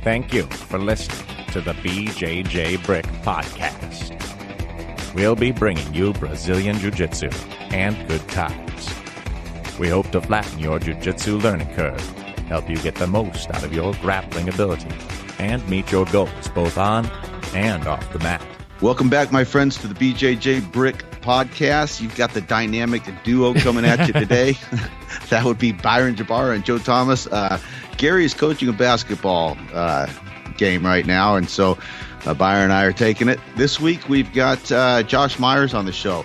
Thank you for listening to the BJJBrick Podcast. We'll be bringing you Brazilian Jiu-Jitsu and good times. We hope to flatten your Jiu-Jitsu learning curve, help you get the most out of your grappling ability, and meet your goals both on and off the mat. Welcome back, my friends, to the BJJBrick Podcast. You've got the dynamic duo coming at you today. That would be Byron Jabbar and Joe Thomas. Gary is coaching a basketball game right now, and so Byron and I are taking it. This week, we've got Josh Myers on the show.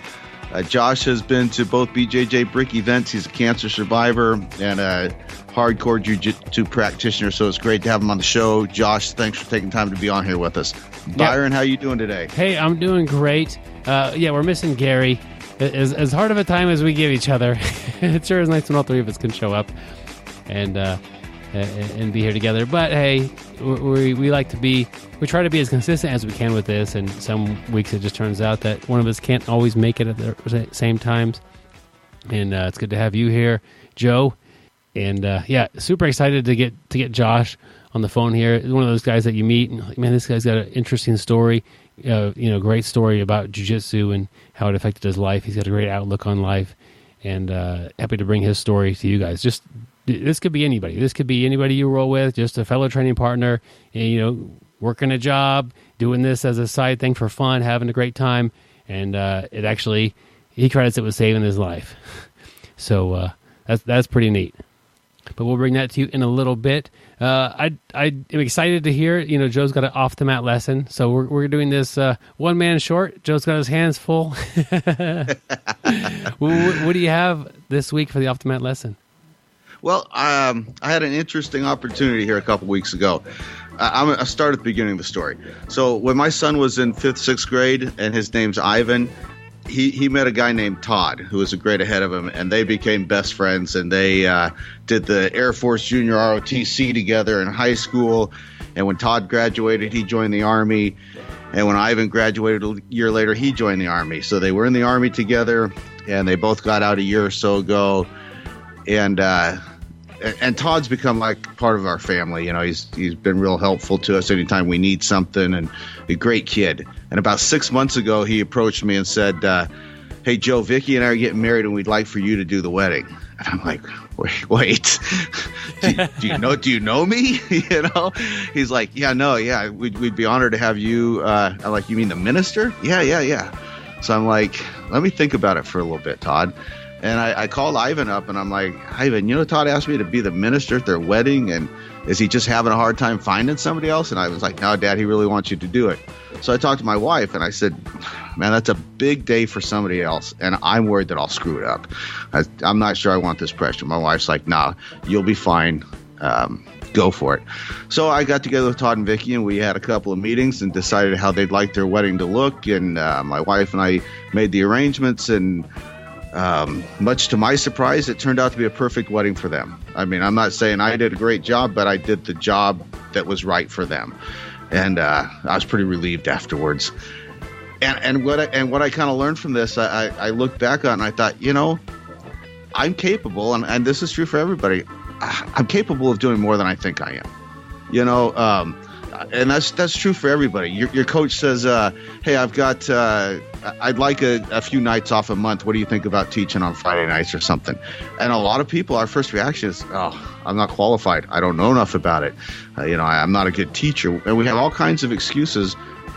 Josh has been to both BJJBrick events. He's a cancer survivor and a hardcore Jiu-Jitsu practitioner, so it's great to have him on the show. Josh, thanks for taking time to be on here with us. Byron, how you doing today? Hey, I'm doing great. We're missing Gary. As hard of a time as we give each other, it sure is nice when all three of us can show up and be here together. But hey, we try to be as consistent as we can with this, and some weeks it just turns out that one of us can't always make it at the same times. And it's good to have you here, Joe. And super excited to get Josh on the phone here. One of those guys that you meet, and man, this guy's got an interesting story. Great story about Jiu-Jitsu and how it affected his life. He's got a great outlook on life, and happy to bring his story to you guys. This could be anybody. This could be anybody you roll with, just a fellow training partner, working a job, doing this as a side thing for fun, having a great time, and he credits it with saving his life. So that's pretty neat. But we'll bring that to you in a little bit. I am excited to hear, Joe's got an off-the-mat lesson. So we're doing this one-man short. Joe's got his hands full. What do you have this week for the off-the-mat lesson? Well, I had an interesting opportunity here a couple weeks ago. I'll start at the beginning of the story. So when my son was in 5th, 6th grade, and his name's Ivan, he met a guy named Todd, who was a grade ahead of him, and they became best friends, and they did the Air Force Junior ROTC together in high school. And when Todd graduated, he joined the Army. And when Ivan graduated a year later, he joined the Army. So they were in the Army together, and they both got out a year or so ago. And Todd's become like part of our family. He's been real helpful to us anytime we need something, and a great kid. And about 6 months ago, he approached me and said, "Hey, Joe, Vicky and I are getting married, and we'd like for you to do the wedding." And I'm like, wait, do you know me? He's like, yeah, we'd be honored to have you. I'm like, you mean the minister? Yeah. So I'm like, let me think about it for a little bit, Todd. And I called Ivan up, and I'm like, Ivan, Todd asked me to be the minister at their wedding, and is he just having a hard time finding somebody else? And I was like, no, Dad, he really wants you to do it. So I talked to my wife, and I said, man, that's a big day for somebody else, and I'm worried that I'll screw it up. I'm not sure I want this pressure. My wife's like, nah, you'll be fine. Go for it. So I got together with Todd and Vicky, and we had a couple of meetings and decided how they'd like their wedding to look, and my wife and I made the arrangements, and much to my surprise, it turned out to be a perfect wedding for them. I mean, I'm not saying I did a great job, but I did the job that was right for them. And I was pretty relieved afterwards. And what I kind of learned from this, I looked back on and I thought, I'm capable, and this is true for everybody, I'm capable of doing more than I think I am. And that's true for everybody. Your coach says, hey, I'd like a few nights off a month. What do you think about teaching on Friday nights or something? And a lot of people, our first reaction is, oh, I'm not qualified. I don't know enough about it. I'm not a good teacher. And we have all kinds of excuses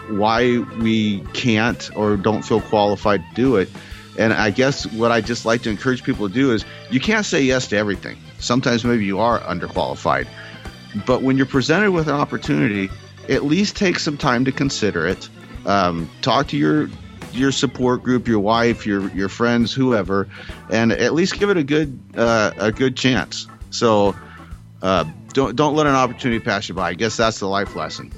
why we can't or don't feel qualified to do it. And I guess what I just like to encourage people to do is you can't say yes to everything. Sometimes maybe you are underqualified. But when you're presented with an opportunity, at least take some time to consider it. Talk to your support group, your wife, your friends, whoever, and at least give it a good chance. So don't let an opportunity pass you by. I guess that's the life lesson.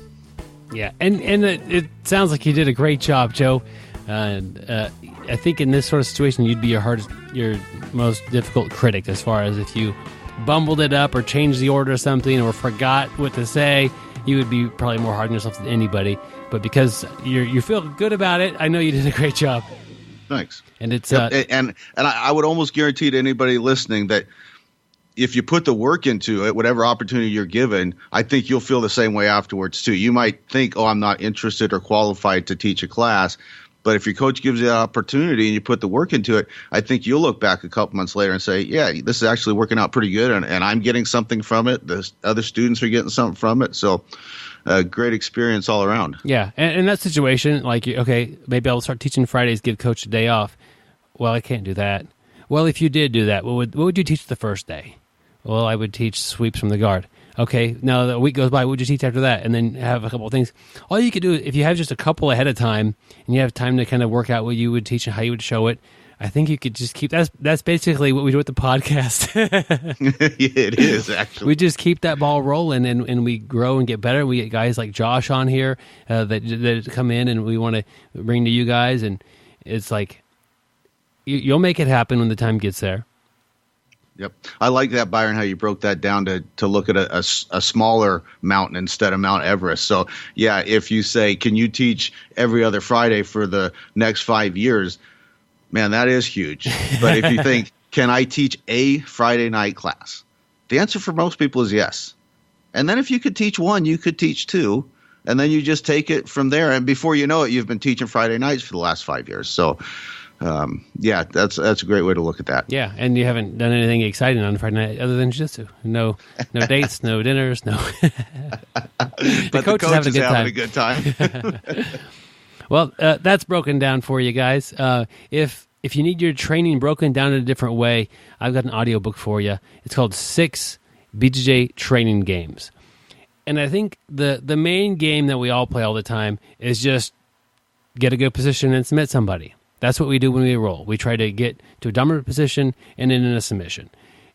Yeah, and it sounds like you did a great job, Joe. I think in this sort of situation, you'd be your most difficult critic as far as if you bumbled it up or changed the order or something or forgot what to say, you would be probably more hard on yourself than anybody. But because you feel good about it, I know you did a great job. Thanks. And it's and I would almost guarantee to anybody listening that if you put the work into it, whatever opportunity you're given, I think you'll feel the same way afterwards too. You might think, oh, I'm not interested or qualified to teach a class. But if your coach gives you that opportunity and you put the work into it, I think you'll look back a couple months later and say, yeah, this is actually working out pretty good, and I'm getting something from it. The other students are getting something from it. So great experience all around. Yeah, and in that situation, like, okay, maybe I'll start teaching Fridays, give coach a day off. Well, I can't do that. Well, if you did do that, what would you teach the first day? Well, I would teach sweeps from the guard. Okay, now the week goes by, what would you teach after that? And then have a couple of things. All you could do, if you have just a couple ahead of time, and you have time to kind of work out what you would teach and how you would show it, I think you could just keep, that's basically what we do with the podcast. It is, actually. We just keep that ball rolling, and we grow and get better. We get guys like Josh on here that come in, and we want to bring to you guys, and it's like, you'll make it happen when the time gets there. Yep. I like that, Byron, how you broke that down to look at a smaller mountain instead of Mount Everest. So, yeah, if you say, can you teach every other Friday for the next 5 years, man, that is huge. But if you think, can I teach a Friday night class? The answer for most people is yes. And then if you could teach one, you could teach two. And then you just take it from there. And before you know it, you've been teaching Friday nights for the last 5 years. So, yeah, that's a great way to look at that. Yeah, and you haven't done anything exciting on Friday night other than Jiu-Jitsu. No dates, no dinners, no. But the coach is having a good time. Well, that's broken down for you guys. If you need your training broken down in a different way, I've got an audiobook for you. It's called 6 BJJ Training Games. And I think the main game that we all play all the time is just get a good position and submit somebody. That's what we do when we roll. We try to get to a dominant position and then in a submission.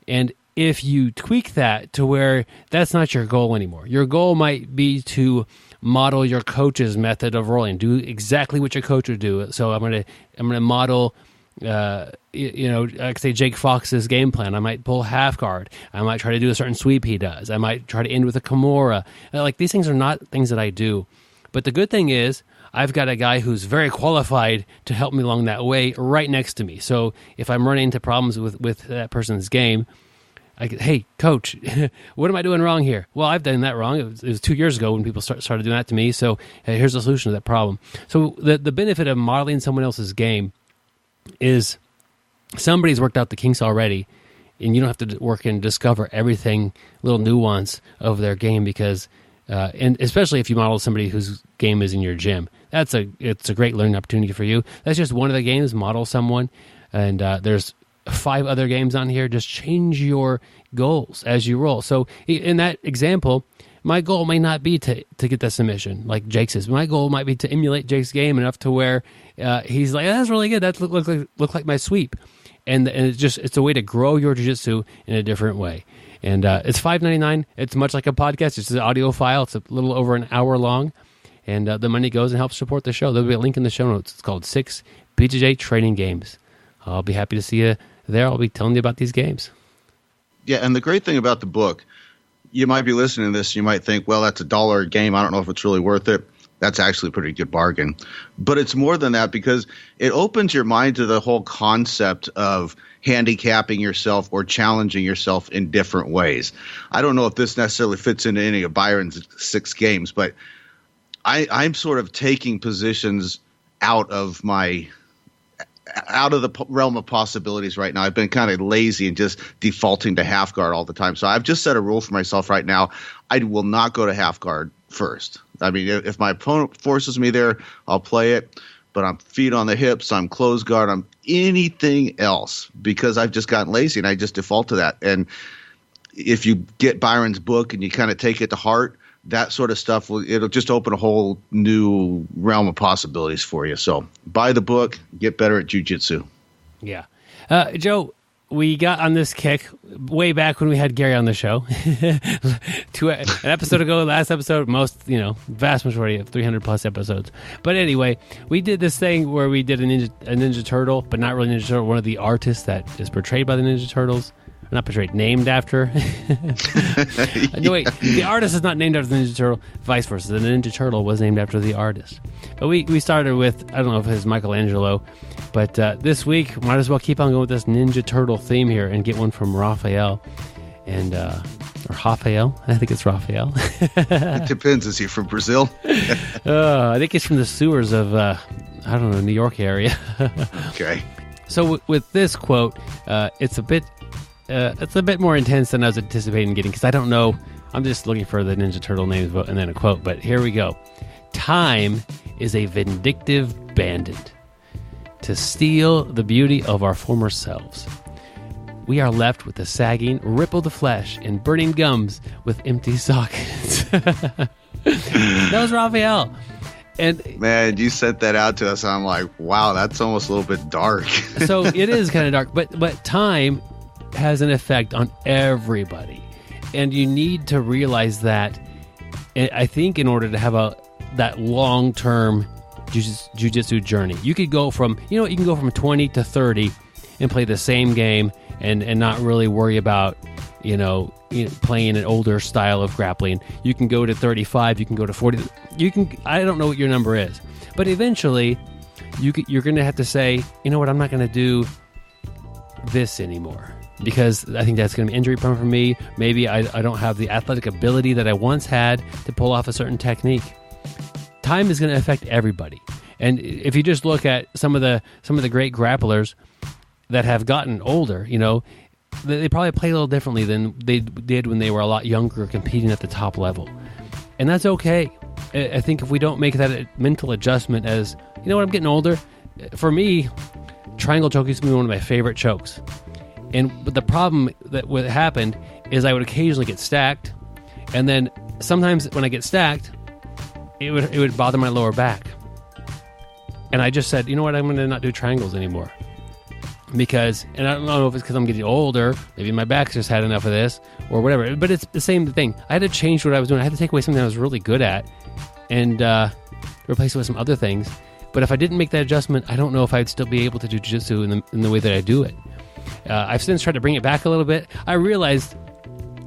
And if you tweak that to where that's not your goal anymore, your goal might be to model your coach's method of rolling. Do exactly what your coach would do. So I'm gonna model, like say Jake Fox's game plan. I might pull half guard. I might try to do a certain sweep he does. I might try to end with a Kimura. Like, these things are not things that I do. But the good thing is, I've got a guy who's very qualified to help me along that way right next to me. So if I'm running into problems with that person's game, I could, hey, coach, what am I doing wrong here? Well, I've done that wrong. It was 2 years ago when people started doing that to me. So hey, here's the solution to that problem. So the benefit of modeling someone else's game is somebody's worked out the kinks already, and you don't have to work and discover everything, little nuance of their game, because and especially if you model somebody whose game is in your gym, it's a great learning opportunity for you. That's just one of the games. Model someone, and there's 5 other games on here. Just change your goals as you roll. So in that example, my goal may not be to get that submission like Jake says. My goal might be to emulate Jake's game enough to where he's like, that's really good. That look like my sweep, and it's a way to grow your jiu-jitsu in a different way. And it's $5.99. It's much like a podcast. It's an audio file. It's a little over an hour long. And the money goes and helps support the show. There'll be a link in the show notes. It's called 6 BJJ Training Games. I'll be happy to see you there. I'll be telling you about these games. Yeah, and the great thing about the book, you might be listening to this, you might think, well, that's $1 a game. I don't know if it's really worth it. That's actually a pretty good bargain. But it's more than that, because it opens your mind to the whole concept of handicapping yourself or challenging yourself in different ways. I don't know if this necessarily fits into any of Byron's 6 games, but I'm sort of taking positions out of the realm of possibilities right now. I've been kind of lazy and just defaulting to half guard all the time. So I've just set a rule for myself right now. I will not go to half guard first. I mean, if my opponent forces me there, I'll play it. But I'm feet on the hips, I'm closed guard, I'm anything else, because I've just gotten lazy and I just default to that. And if you get Byron's book and you kind of take it to heart, that sort of stuff, it'll just open a whole new realm of possibilities for you. So buy the book, get better at jiu-jitsu. Yeah. Joe, we got on this kick way back when we had Gary on the show. An episode ago, last episode, vast majority of 300 plus episodes. But anyway, we did this thing where we did a Ninja Turtle, but not really Ninja Turtle, one of the artists that is portrayed by the Ninja Turtles. Not portrayed, named after. No, wait, the artist is not named after the Ninja Turtle, vice versa. The Ninja Turtle was named after the artist. But we started with, I don't know if it's Michelangelo, but this week, might as well keep on going with this Ninja Turtle theme here and get one from Raphael. and or Raphael. I think it's Raphael. It depends. Is he from Brazil? I think he's from the sewers of I don't know, New York area. Okay. So with this quote, it's a bit more intense than I was anticipating getting, because I don't know. I'm just looking for the Ninja Turtle names and then a quote. But here we go. Time is a vindictive bandit to steal the beauty of our former selves. We are left with the sagging, rippled flesh and burning gums with empty sockets. That was Raphael. And man, you sent that out to us. And I'm like, wow, that's almost a little bit dark. So it is kind of dark, but time has an effect on everybody, and you need to realize that. I think in order to have that long-term jiu-jitsu journey, you could go from 20 to 30 and play the same game and not really worry about playing an older style of grappling. You can go to 35, you can go to 40. I don't know what your number is, but eventually you're going to have to say, you know what, I'm not going to do this anymore, because I think that's going to be injury prone for me. Maybe I don't have the athletic ability that I once had to pull off a certain technique. Time is going to affect everybody. And if you just look at some of the great grapplers that have gotten older, they probably play a little differently than they did when they were a lot younger, competing at the top level. And that's okay. I think if we don't make that mental adjustment as, you know what, I'm getting older. For me, triangle choke used to be one of my favorite chokes. But the problem that what happened is I would occasionally get stacked, and then sometimes when I get stacked, it would bother my lower back. And I just said, you know what, I'm going to not do triangles anymore. Because, and I don't know if it's because I'm getting older, maybe my back's just had enough of this, or whatever, but it's the same thing. I had to change what I was doing. I had to take away something I was really good at and replace it with some other things. But if I didn't make that adjustment, I don't know if I'd still be able to do jiu-jitsu in the way that I do it. I've since tried to bring it back a little bit. I realized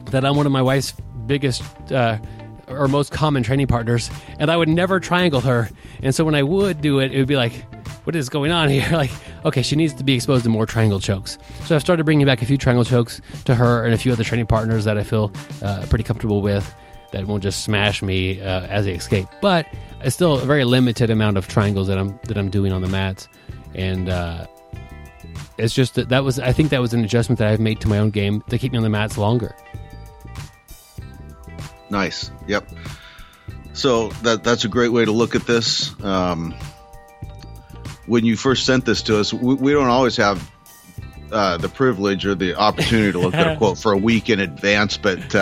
that I'm one of my wife's biggest or most common training partners, and I would never triangle her. And so when I would do it, it would be like, what is going on here? Like, okay, she needs to be exposed to more triangle chokes. So I've started bringing back a few triangle chokes to her and a few other training partners that I feel pretty comfortable with, that won't just smash me as they escape. But it's still a very limited amount of triangles that I'm doing on the mats. And it's just that was, I think that was an adjustment that I've made to my own game to keep me on the mats longer. Nice. Yep. So that's a great way to look at this. When you first sent this to us, we don't always have the privilege or the opportunity to look at a quote for a week in advance, but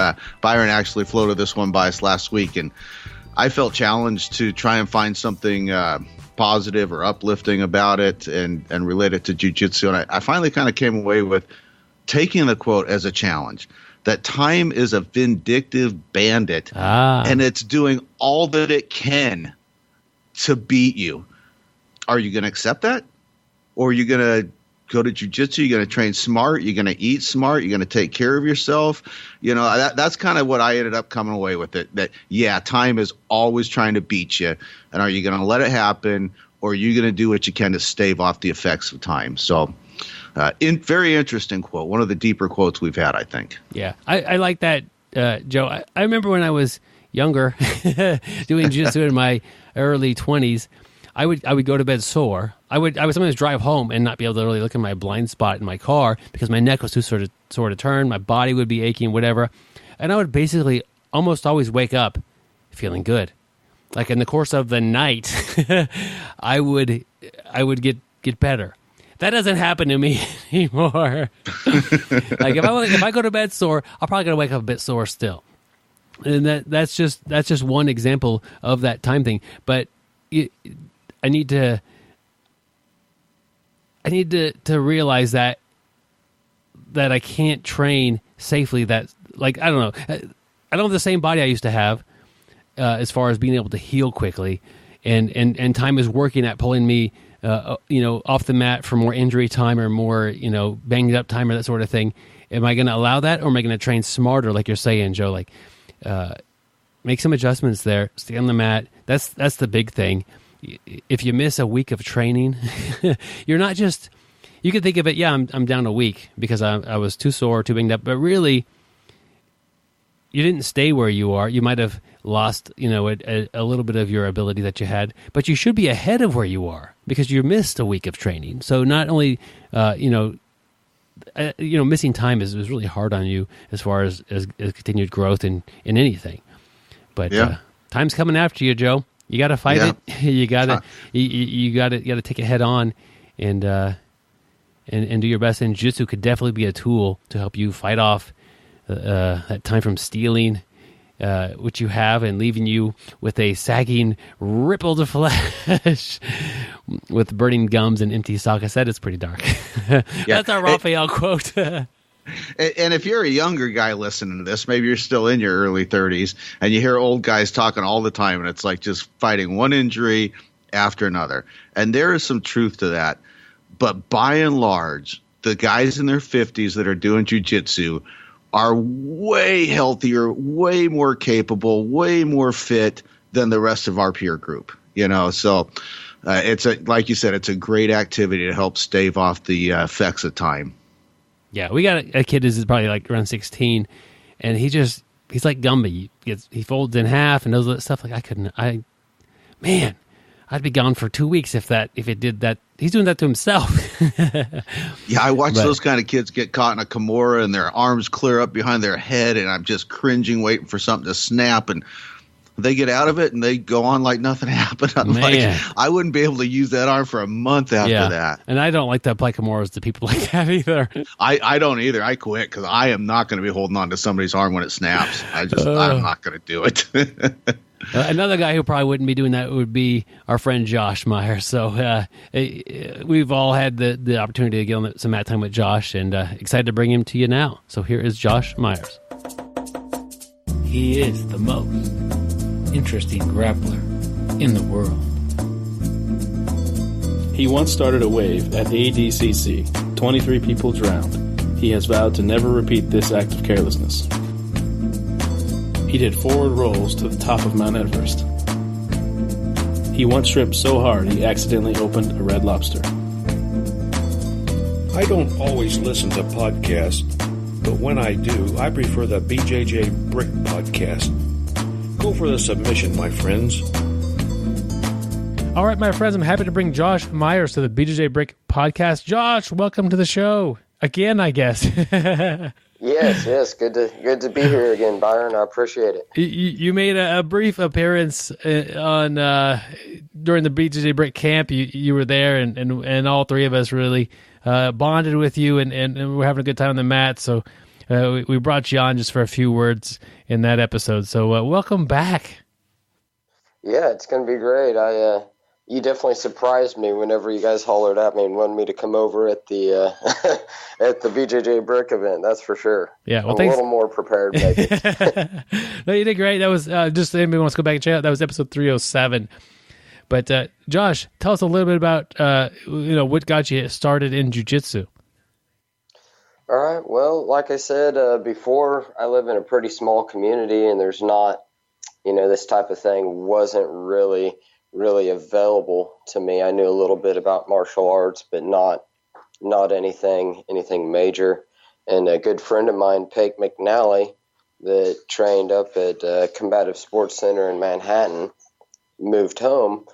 Byron actually floated this one by us last week, and I felt challenged to try and find something positive or uplifting about it and relate it to jiu-jitsu. And I finally kind of came away with taking the quote as a challenge, that time is a vindictive bandit, and it's doing all that it can to beat you. Are you going to accept that? Or are you going to go to jiu-jitsu? You're going to train smart? You're going to eat smart? You're going to take care of yourself? That's kind of what I ended up coming away with it. That, yeah, time is always trying to beat you. And are you going to let it happen? Or are you going to do what you can to stave off the effects of time? So, very interesting quote. One of the deeper quotes we've had, I think. Yeah, I like that, Joe. I remember when I was younger, doing jiu-jitsu in my early 20s, I would go to bed sore. I would sometimes drive home and not be able to really look at my blind spot in my car because my neck was too sore to turn. My body would be aching, whatever. And I would basically almost always wake up feeling good. Like in the course of the night, I would get better. That doesn't happen to me anymore. Like if I go to bed sore, I'm probably gonna wake up a bit sore still. And that's just one example of that time thing. But I need to realize that I can't train safely. That, like, I don't know. I don't have the same body I used to have as far as being able to heal quickly, and time is working at pulling me off the mat for more injury time or more banged up time or that sort of thing. Am I going to allow that, or am I going to train smarter, like you're saying, Joe? Like make some adjustments there. Stay on the mat. That's the big thing. If you miss a week of training, you're not just, you could think of it, yeah, I'm down a week because I was too sore, too banged up, but really didn't stay where you are. You might have lost, a little bit of your ability that you had, but you should be ahead of where you are because you missed a week of training. So not only, missing time is really hard on you as far as continued growth in anything. But time's coming after you, Joe. You got to fight it. You got to take it head on, and do your best. And Jiu-Jitsu could definitely be a tool to help you fight off that time from stealing, which you have, and leaving you with a sagging, rippled flesh with burning gums and empty sock. I said it's pretty dark. That's our Raphael quote. And if you're a younger guy listening to this, maybe you're still in your early 30s, and you hear old guys talking all the time, and it's like just fighting one injury after another. And there is some truth to that. But by and large, the guys in their 50s that are doing jiu-jitsu are way healthier, way more capable, way more fit than the rest of our peer group. So like you said, it's a great activity to help stave off the effects of time. Yeah, we got a kid who's probably like around 16, and he's like Gumby. He folds in half and does that stuff. Like I'd be gone for 2 weeks if it did that. He's doing that to himself. Yeah, I watch those kind of kids get caught in a Kimura and their arms clear up behind their head, and I'm just cringing, waiting for something to snap, and they get out of it and they go on like nothing happened. I'm like, I wouldn't be able to use that arm for a month after that. And I don't like to apply Kimuras to people like that either. I don't either. I quit because I am not going to be holding on to somebody's arm when it snaps. I'm not going to do it. Another guy who probably wouldn't be doing that would be our friend Josh Myers. So we've all had the opportunity to get on some mat time with Josh, and excited to bring him to you now. So here is Josh Myers. He is the most interesting grappler in the world. He once started a wave at ADCC. 23 people drowned. He has vowed to never repeat this act of carelessness. He did forward rolls to the top of Mount Everest. He once shrimped so hard he accidentally opened a Red Lobster. I don't always listen to podcasts, but when I do, I prefer the BJJBrick Podcast. Go for the submission, my friends. All right, my friends, I'm happy to bring Josh Myers to the BJJBrick Podcast. Josh, welcome to the show. Again, I guess. Yes. Good to be here again, Byron. I appreciate it. You made a brief appearance on during the BJJBrick camp. You were there, and all three of us really bonded with you, and we're having a good time on the mat. So we brought you on just for a few words in that episode. So welcome back. Yeah, it's going to be great. You definitely surprised me whenever you guys hollered at me and wanted me to come over at the at the BJJBrick event. That's for sure. Yeah, well, I'm thanks. a little more prepared, maybe. No, you did great. That was just anybody wants to go back and check out. That was episode 307. But Josh, tell us a little bit about what got you started in jiu-jitsu. All right. Well, like I said before, I live in a pretty small community, and there's not, this type of thing wasn't really available to me. I knew a little bit about martial arts, but not anything major. And a good friend of mine, Pake McNally, that trained up at Combative Sports Center in Manhattan, moved home,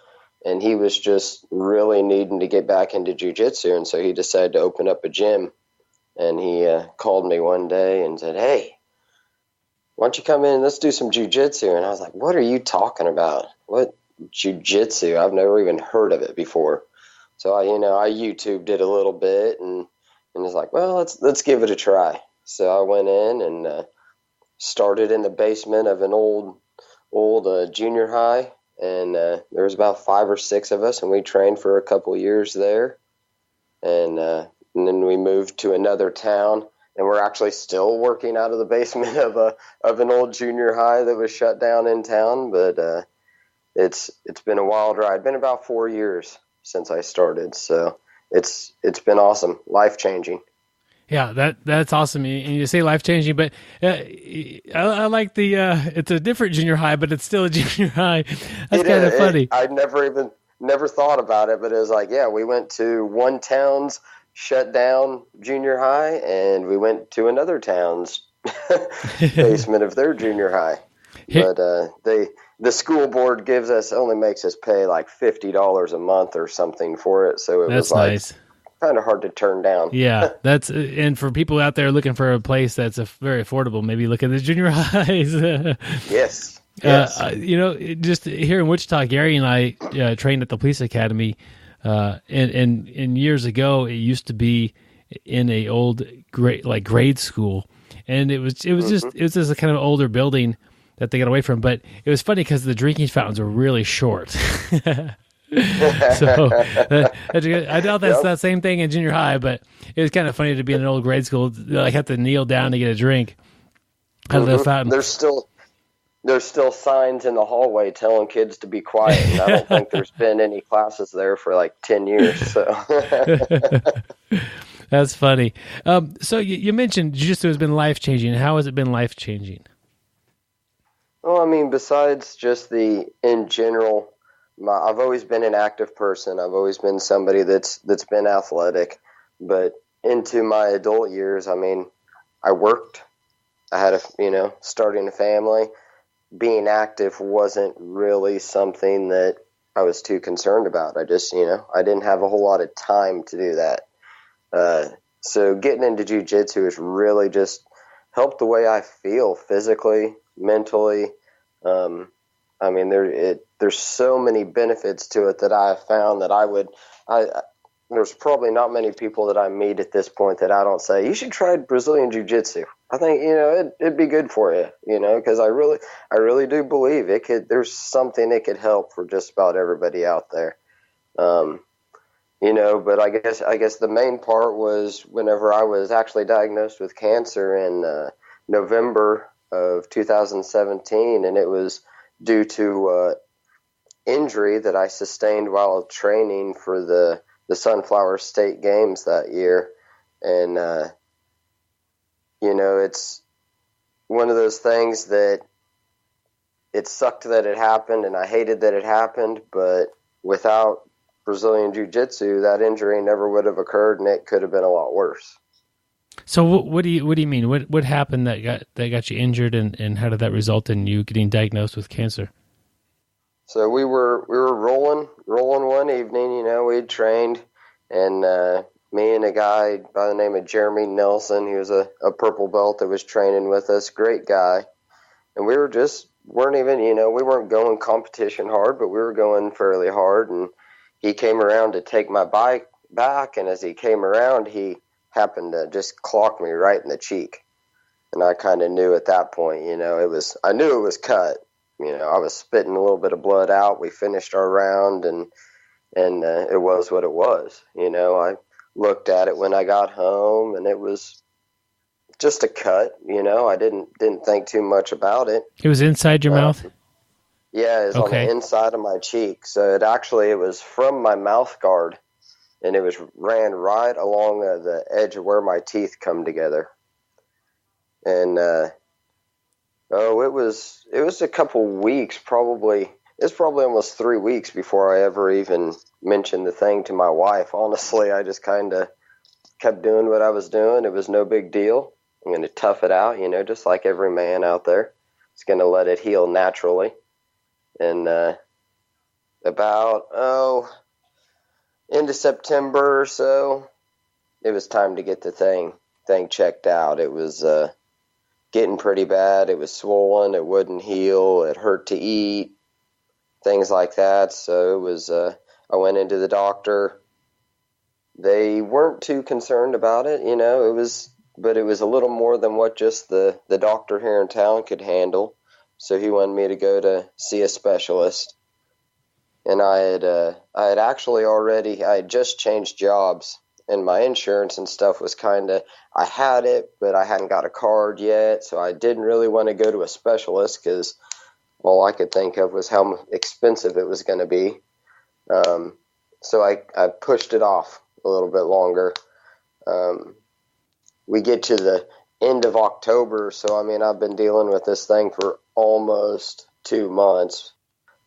and he was just really needing to get back into jiu-jitsu, and so he decided to open up a gym. And he called me one day and said, "Hey, why don't you come in and let's do some jiu-jitsu?" And I was like, "What are you talking about? What jiu-jitsu? I've never even heard of it before." So I YouTubed it a little bit and was like, "Well, let's give it a try." So I went in and started in the basement of an old junior high, and there was about 5 or 6 of us, and we trained for a couple years there, and then we moved to another town, and we're actually still working out of the basement of an old junior high that was shut down in town, but it's been a wild ride. Been about 4 years since I started, so it's been awesome, life-changing. Yeah, that's awesome. And you say life-changing, but I like the it's a different junior high, but it's still a junior high. That's kind of funny. I never thought about it, but it was like, yeah, we went to one town's shut down junior high, and we went to another town's basement of their junior high. But the school board only makes us pay like $50 a month or something for it. So it was like nice. Kind of hard to turn down. Yeah, and for people out there looking for a place that's very affordable, maybe look at the junior highs. Yes. Just here in Wichita, Gary and I trained at the police academy, and years ago it used to be in a old grade school, and it was just a kind of older building that they got away from. But it was funny because the drinking fountains were really short. So I doubt that's that same thing in junior high, but it was kind of funny to be in an old grade school. Like have to kneel down to get a drink out of the fountain. There's still signs in the hallway telling kids to be quiet, and I don't think there's been any classes there for like 10 years. So that's funny. So you mentioned Jiu-Jitsu has been life-changing. How has it been life-changing? Well, I mean, besides just in general, I've always been an active person. I've always been somebody that's been athletic. But into my adult years, I mean, I worked. I had starting a family. Being active wasn't really something that I was too concerned about. I just, I didn't have a whole lot of time to do that. So getting into jiu-jitsu has really just helped the way I feel physically, mentally. I mean, there's so many benefits to it that I have found that there's probably not many people that I meet at this point that I don't say, you should try Brazilian Jiu-Jitsu. I think, it'd be good for you, because I really do believe there's something it could help for just about everybody out there. But I guess the main part was whenever I was actually diagnosed with cancer in November of 2017, and it was due to injury that I sustained while training for the Sunflower State Games that year. And, it's one of those things that it sucked that it happened, and I hated that it happened, but without Brazilian Jiu-Jitsu, that injury never would have occurred, and it could have been a lot worse. So what do you mean? What happened that got you injured, and how did that result in you getting diagnosed with cancer? So we were rolling one evening. We'd trained, and me and a guy by the name of Jeremy Nelson, he was a purple belt that was training with us, great guy, and we weren't going competition hard, but we were going fairly hard. And he came around to take my bike back, and as he came around, he happened to just clock me right in the cheek. And I kind of knew at that point, I knew it was cut. I was spitting a little bit of blood out. We finished our round, and it was what it was. I looked at it when I got home, and it was just a cut. I didn't think too much about it. It was inside your mouth? Yeah, it was on the inside of my cheek. So it was from my mouth guard, and it ran right along the edge of where my teeth come together. And it was a couple weeks, probably. It's probably almost 3 weeks before I ever even mentioned the thing to my wife. Honestly, I just kind of kept doing what I was doing. It was no big deal. I'm going to tough it out, just like every man out there. It's going to let it heal naturally. And about into September or so, it was time to get the thing checked out. It was getting pretty bad. It was swollen. It wouldn't heal. It hurt to eat, things like that. So it was. I went into the doctor. They weren't too concerned about it, but it was a little more than what just the doctor here in town could handle. So he wanted me to go to see a specialist. And I had actually I had just changed jobs, and my insurance and stuff was I had it, but I hadn't got a card yet. So I didn't really want to go to a specialist because all I could think of was how expensive it was going to be. So I pushed it off a little bit longer. We get to the end of October, so I've been dealing with this thing for almost 2 months,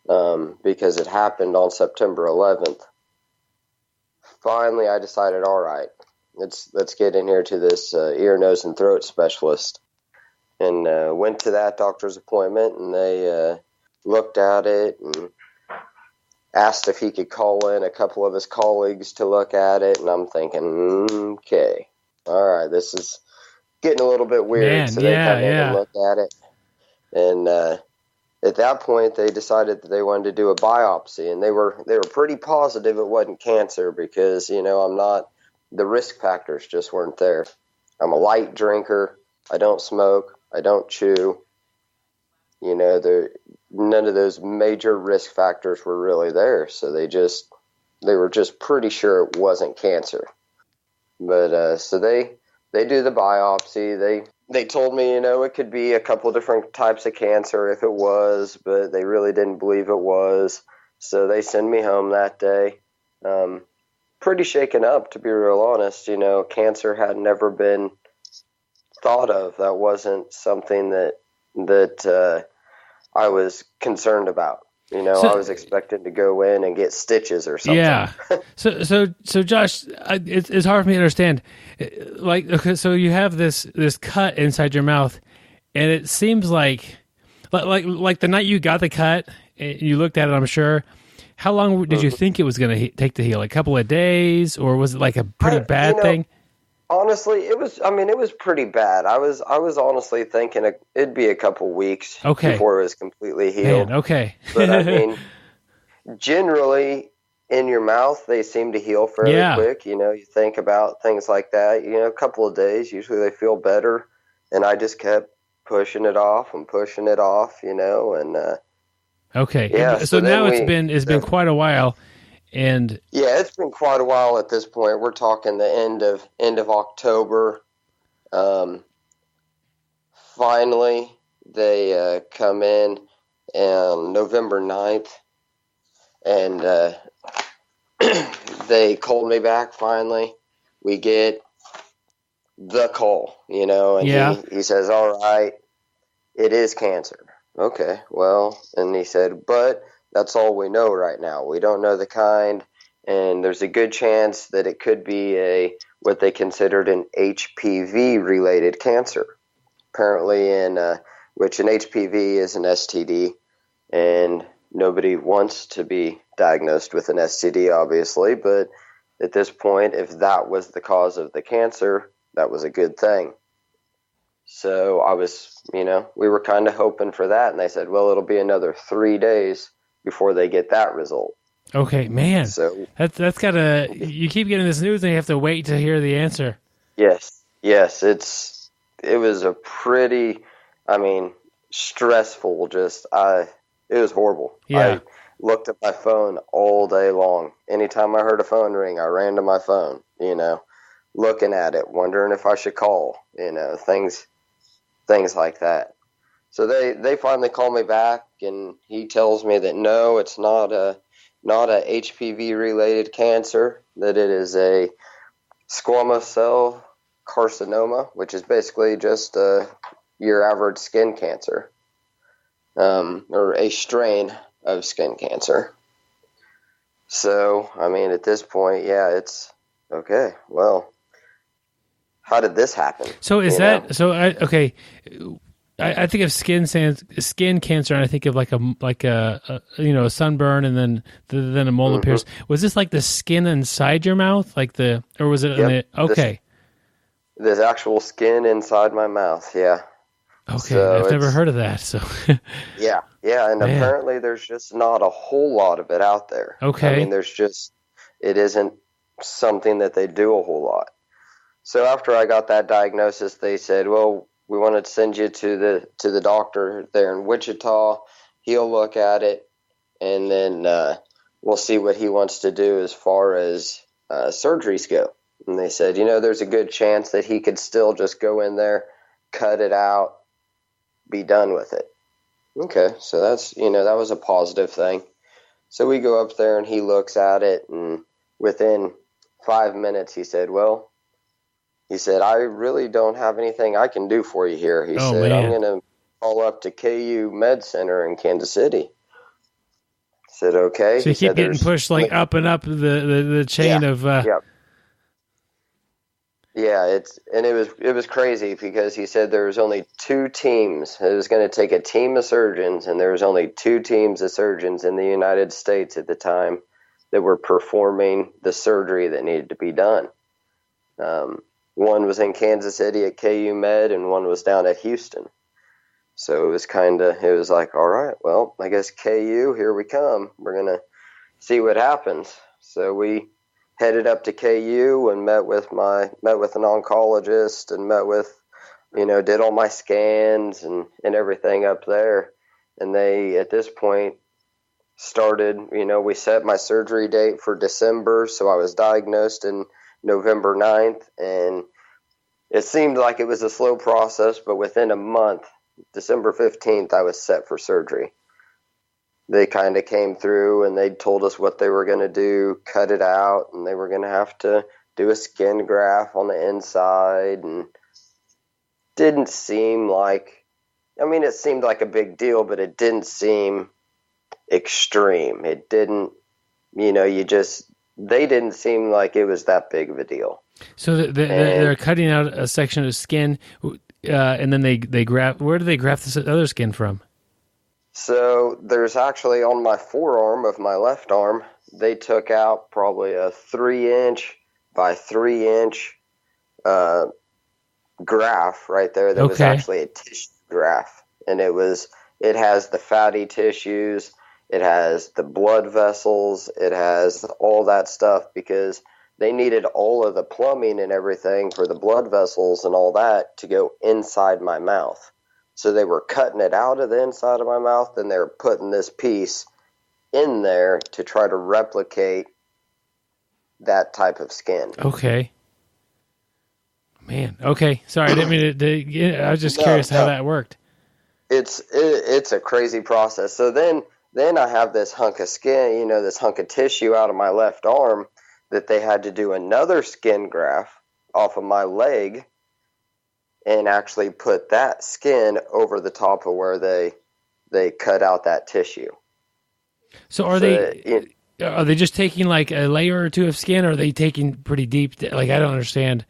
because it happened on September 11th. Finally, I decided, all right, let's get in here to this ear, nose, and throat specialist. and went to that doctor's appointment, and they looked at it and asked if he could call in a couple of his colleagues to look at it. And I'm thinking, okay, all right, this is getting a little bit weird. Man, so they come in and look at it. And at that point, they decided that they wanted to do a biopsy. And they were pretty positive it wasn't cancer because, the risk factors just weren't there. I'm a light drinker. I don't smoke. I don't chew. None of those major risk factors were really there. So they were just pretty sure it wasn't cancer. But so they do the biopsy. They told me, it could be a couple different types of cancer if it was, but they really didn't believe it was. So they send me home that day. Pretty shaken up, to be real honest. Cancer had never been thought of. That wasn't something that I was concerned about. I was expected to go in and get stitches or something. Yeah. So Josh, it's hard for me to understand. Okay, so you have this cut inside your mouth, and it seems like the night you got the cut, you looked at it, I'm sure. How long did you think it was going to take to heal? A couple of days, or was it like a pretty bad thing? Honestly, it was pretty bad. I was honestly thinking it'd be a couple weeks before it was completely healed. Man, okay. But generally in your mouth, they seem to heal fairly quick. You think about things like that, a couple of days, usually they feel better. And I just kept pushing it off, and okay. Yeah. So now it's been quite a while. And yeah, it's been quite a while at this point. We're talking the end of October. Finally, they come in on November 9th, and they called me back finally. We get the call, and he says, all right, it is cancer. Okay, well, and he said, but that's all we know right now. We don't know the kind, and there's a good chance that it could be what they considered an HPV-related cancer. Apparently, which an HPV is an STD, and nobody wants to be diagnosed with an STD, obviously, but at this point, if that was the cause of the cancer, that was a good thing. So I was, we were kind of hoping for that, and they said, well, it'll be another 3 days before they get that result. Okay, man. So that's gotta. You keep getting this news, and you have to wait to hear the answer. Yes. It was a pretty, stressful. It was horrible. Yeah. I looked at my phone all day long. Anytime I heard a phone ring, I ran to my phone. Looking at it, wondering if I should call. Things like that. So they finally call me back, and he tells me that no, it's not a HPV related cancer, that it is a squamous cell carcinoma, which is basically just your average skin cancer, or a strain of skin cancer. So, at this point, it's okay. Well, how did this happen? So is that so? I think of skin cancer, and I think of like a sunburn, and then a mole appears. Was this like the skin inside your mouth, or was it? Yep. Okay. There's actual skin inside my mouth. Yeah. Okay, so I've never heard of that. So. yeah, and man. Apparently there's just not a whole lot of it out there. Okay. It isn't something that they do a whole lot. So after I got that diagnosis, they said, well, we want to send you to the doctor there in Wichita. He'll look at it, and then we'll see what he wants to do as far as surgeries go. And they said, there's a good chance that he could still just go in there, cut it out, be done with it. Okay, so that's, that was a positive thing. So we go up there, and he looks at it, and within 5 minutes, he said, I really don't have anything I can do for you here. He said, man. I'm going to call up to KU Med Center in Kansas City. I said, okay. So you keep getting pushed up and up the chain of... Yeah, it was crazy because he said there was only 2 teams. It was going to take a team of surgeons, and there was only 2 teams of surgeons in the United States at the time that were performing the surgery that needed to be done. One was in Kansas City at KU Med, and one was down at Houston. So it was like, all right, well, I guess KU, here we come. We're going to see what happens. So we headed up to KU and met with an oncologist and did all my scans and everything up there. And they, at this point, started, we set my surgery date for December. So I was diagnosed in November 9th, and it seemed like it was a slow process, but within a month, December 15th, I was set for surgery. They kind of came through and they told us what they were going to do, cut it out, and they were going to have to do a skin graft on the inside. And didn't seem like, it seemed like a big deal, but it didn't seem extreme. It didn't, they didn't seem like it was that big of a deal. So they're cutting out a section of skin, and then they graft. Where do they graft this other skin from? So there's actually on my forearm of my left arm, they took out probably a 3-inch by 3-inch graft right there. That was actually a tissue graft, and it has the fatty tissues, it has the blood vessels, it has all that stuff because they needed all of the plumbing and everything for the blood vessels and all that to go inside my mouth. So they were cutting it out of the inside of my mouth, and they were putting this piece in there to try to replicate that type of skin. Okay. Man, okay. Sorry, I didn't mean to I was just curious how that worked. It's a crazy process. So then I have this hunk of skin, this hunk of tissue out of my left arm that they had to do another skin graft off of my leg and actually put that skin over the top of where they cut out that tissue. So are they just taking like a layer or 2 of skin, or are they taking pretty deep? Like, I don't understand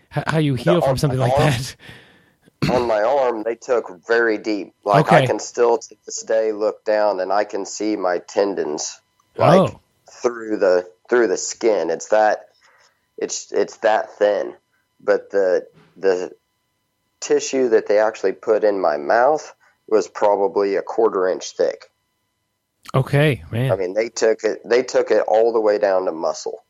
how you heal from something like that. On my arm, they took very deep. Like, I can still to this day look down and I can see my tendons through the skin. It's that thin. But the tissue that they actually put in my mouth was probably a 1/4 inch thick. Okay, man. They took it all the way down to muscle.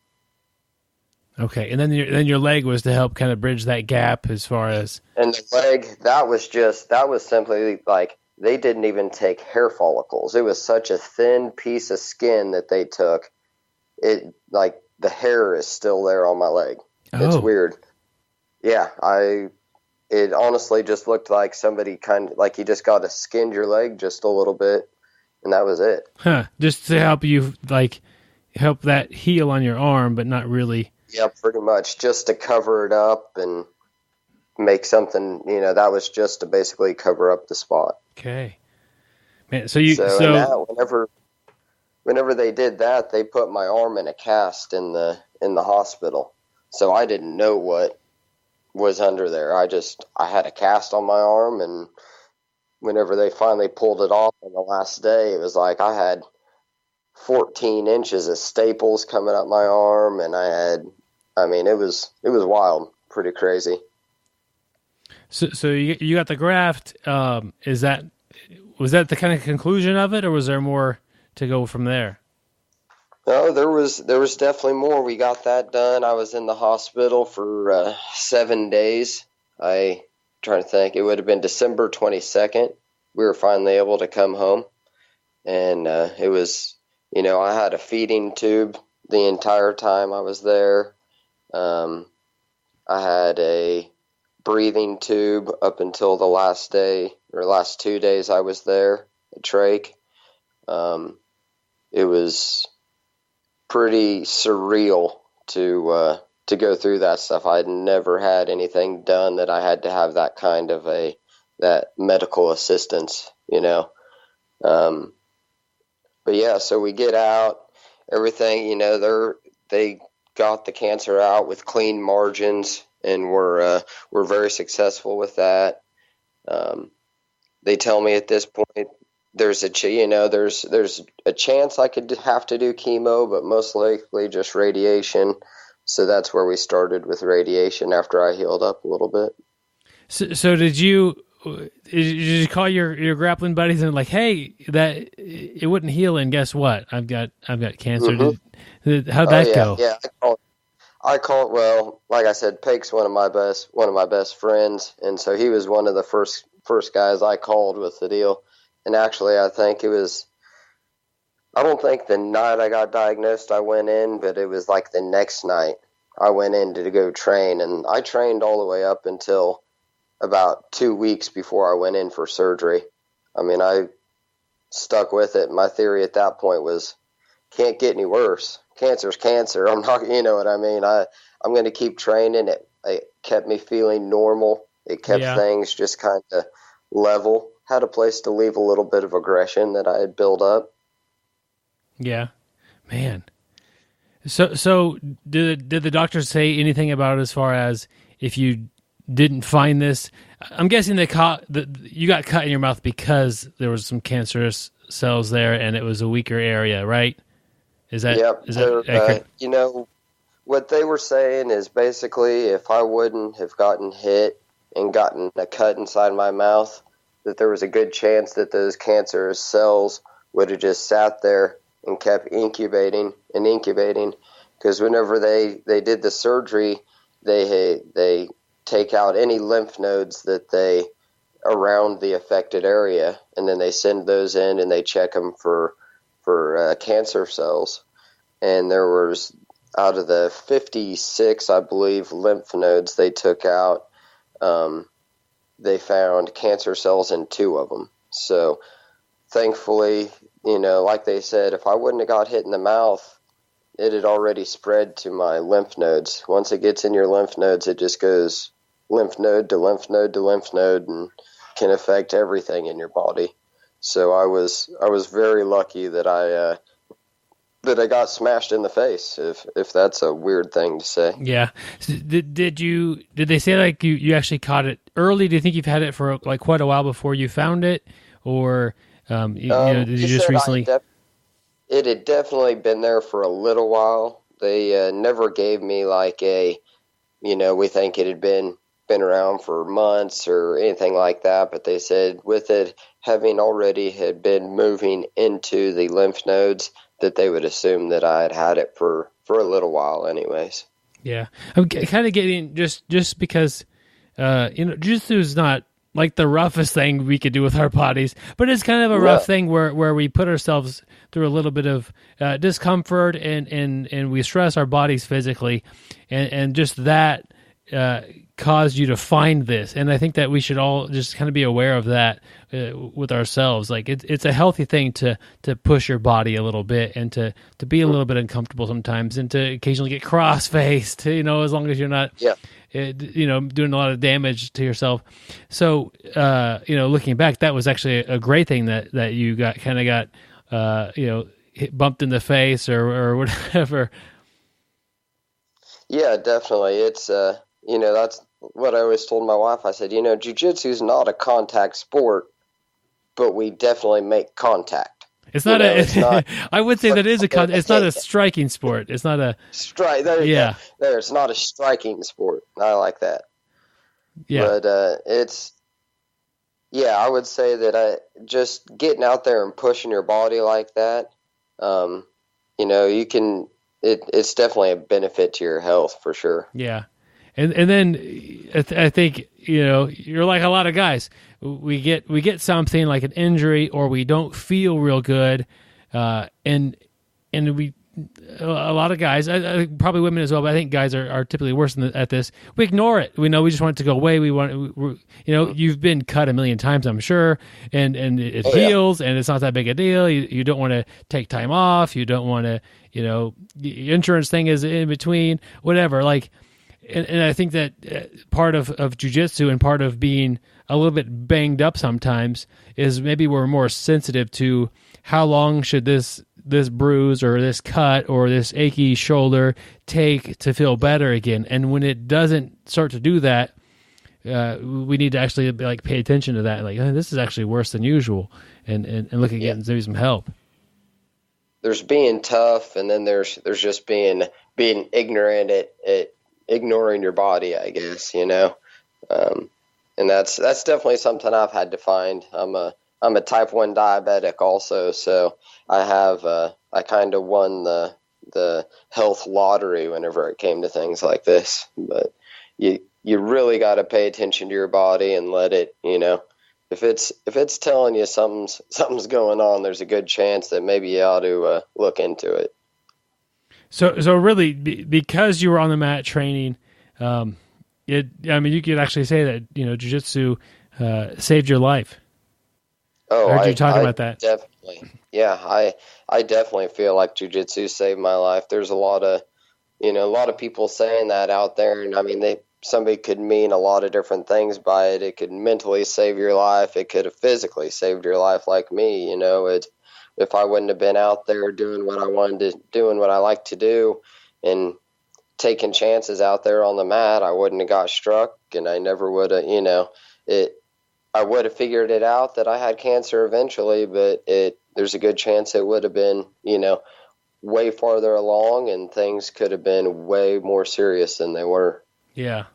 Okay, and then your leg was to help kind of bridge that gap as far as. And the leg, that was simply like they didn't even take hair follicles. It was such a thin piece of skin that they took. It like the hair is still there on my leg. It's weird. Yeah, it honestly just looked like somebody kind of like you just got to skin your leg just a little bit, and that was it. Huh? Just to help you help that heal on your arm, but not really. Yeah, pretty much just to cover it up and make something. That was just to basically cover up the spot. Okay, man. Whenever they did that, they put my arm in a cast in the hospital. So I didn't know what was under there. I had a cast on my arm, and whenever they finally pulled it off on the last day, it was like I had 14 inches of staples coming up my arm, and it was wild, pretty crazy. So you got the graft. Was that the kind of conclusion of it, or was there more to go from there? No, there was definitely more. We got that done. I was in the hospital for 7 days. I'm trying to think. It would have been December 22nd. We were finally able to come home, and it was, I had a feeding tube the entire time I was there. I had a breathing tube up until the last day or last 2 days I was there, a trach. It was pretty surreal to go through that stuff. I'd never had anything done that I had to have that kind of that medical assistance, But yeah, so we get out, everything, they got the cancer out with clean margins. and we're very successful with that. They tell me at this point there's a chance I could have to do chemo, but most likely just radiation. So that's where we started with radiation after I healed up a little bit. So did you call your grappling buddies and like, hey, that it wouldn't heal, and guess what? I've got cancer. Mm-hmm. How'd that go? Yeah, I called. Well, like I said, Pake's one of my best friends, and so he was one of the first guys I called with the deal. And actually, I don't think the night I got diagnosed I went in, but it was like the next night I went in to go train, and I trained all the way up until about 2 weeks before I went in for surgery. I mean, I stuck with it. My theory at that point was, can't get any worse. Cancer's cancer. I'm not, you know what I mean? I'm going to keep training. It kept me feeling normal. It kept things just kind of level. Had a place to leave a little bit of aggression that I had built up. Yeah, man. So did the doctors say anything about it as far as if you didn't find this? I'm guessing you got cut in your mouth because there was some cancerous cells there, and it was a weaker area, right? Is that? Yep. Is that accurate? You know, what they were saying is basically if I wouldn't have gotten hit and gotten a cut inside my mouth, that there was a good chance that those cancerous cells would have just sat there and kept incubating, because whenever they did the surgery, they take out any lymph nodes that they around the affected area, and then they send those in and they check them for cancer cells. And there was, out of the 56, I believe, lymph nodes they took out, they found cancer cells in 2 of them. So thankfully, you know, like they said, if I wouldn't have got hit in the mouth, it had already spread to my lymph nodes. Once it gets in your lymph nodes, it just goes lymph node to lymph node to lymph node and can affect everything in your body. So I was very lucky that I got smashed in the face, if that's a weird thing to say. Yeah. Did they say like you actually caught it early? Do you think you've had it for like quite a while before you found it, or did you just recently? It had definitely been there for a little while. They never gave me like a, we think it had been around for months or anything like that, but they said with it having already had been moving into the lymph nodes, that they would assume that I had it for a little while anyways. Yeah. I'm kind of getting, just because, Jiu-Jitsu is not like the roughest thing we could do with our bodies, but it's kind of a rough thing where we put ourselves through a little bit of discomfort and we stress our bodies physically, and just that caused you to find this. And I think that we should all just kind of be aware of that with ourselves. Like it's a healthy thing to push your body a little bit and to be a little bit uncomfortable sometimes, and to occasionally get cross-faced, as long as you're not doing a lot of damage to yourself. So looking back, that was actually a great thing that you got bumped in the face or whatever. Yeah, definitely. It's that's what I always told my wife. I said, jiu-jitsu is not a contact sport, but we definitely make contact. It's not it's not, I would say that is it's not a striking sport. It's not a strike. There, it's not a striking sport. I like that. Yeah. But I would say that just getting out there and pushing your body like that, you can. It's definitely a benefit to your health for sure. Yeah. And then I think, you're like a lot of guys. We get something like an injury, or we don't feel real good, and we, a lot of guys, probably women as well, but I think guys are typically worse at this. We ignore it. We just want it to go away. You've been cut a million times, I'm sure, and it heals, and it's not that big a deal. You don't want to take time off. You don't want to, the insurance thing is in between, whatever. Like, and I think that part of jiu-jitsu and part of being a little bit banged up sometimes is maybe we're more sensitive to how long should this this bruise or this cut or this achy shoulder take to feel better again? And when it doesn't start to do that, we need to actually like pay attention to that. Like, oh, this is actually worse than usual, and look at getting maybe some help. There's being tough, and then there's just being ignorant at ignoring your body, I guess, you know. And that's definitely something I've had to find. I'm a type 1 diabetic also, so I kind of won the health lottery whenever it came to things like this. But you really got to pay attention to your body and let it, you know, if it's telling you something's going on, there's a good chance that maybe you ought to look into it. So really, because you were on the mat training, you could actually say that, you know, Jiu-Jitsu saved your life. Oh, I heard you talking about that. Definitely. Yeah, I definitely feel like Jiu-Jitsu saved my life. There's a lot of people saying that out there, and I mean, somebody could mean a lot of different things by it. It could mentally save your life. It could have physically saved your life, like me. You know, if I wouldn't have been out there doing what I wanted to, doing what I like to do, and taking chances out there on the mat, I wouldn't have got struck, and I never would have, you know, I would have figured it out that I had cancer eventually, but there's a good chance it would have been, you know, way farther along, and things could have been way more serious than they were. Yeah.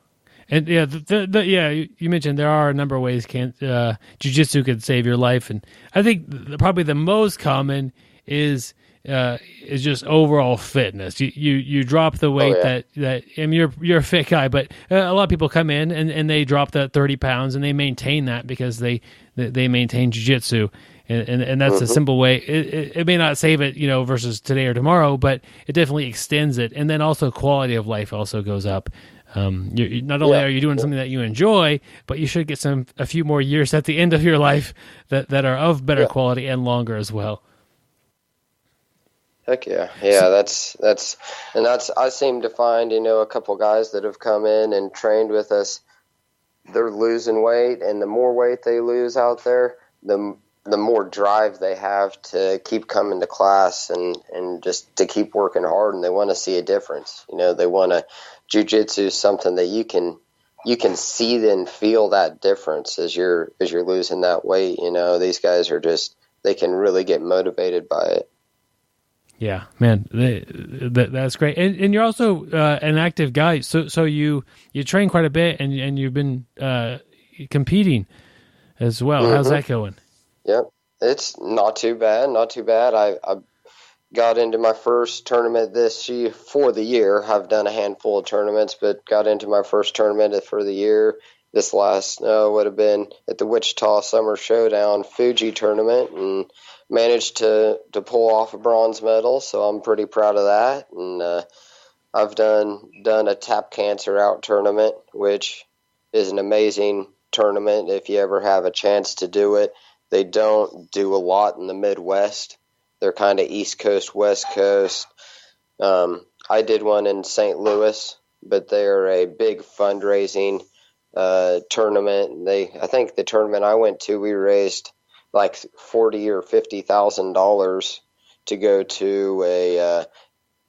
And you mentioned there are a number of ways Jiu-Jitsu could save your life, and I think probably the most common is just overall fitness. You drop the weight that I mean, you're a fit guy, but a lot of people come in and they drop that 30 pounds and they maintain that because they maintain Jiu-Jitsu, and that's a simple way. It may not save it, you know, versus today or tomorrow, but it definitely extends it, and then also quality of life also goes up. Not only are you doing something that you enjoy, but you should get a few more years at the end of your life that are of better quality and longer as well. Heck yeah. That's I seem to find, you know, a couple guys that have come in and trained with us, they're losing weight, and the more weight they lose out there, the more drive they have to keep coming to class and just to keep working hard, and they want to see a difference. You know, they want to. Jiu-Jitsu is something that you can see and feel that difference as you're losing that weight. You know, these guys are they can really get motivated by it. Yeah, man, that's great. And you're also an active guy, so you train quite a bit, and you've been competing as well. Mm-hmm. How's that going? Yep, it's not too bad. I got into my first tournament this year for the year. I've done a handful of tournaments, but got into my first tournament for the year. This last would have been at the Wichita Summer Showdown Fuji tournament, and managed to pull off a bronze medal. So I'm pretty proud of that. And I've done a Tap Cancer Out tournament, which is an amazing tournament if you ever have a chance to do it. They don't do a lot in the Midwest. They're kind of East Coast, West Coast. I did one in St. Louis, but they're a big fundraising tournament. I think the tournament I went to, we raised like $40,000 or $50,000 to go to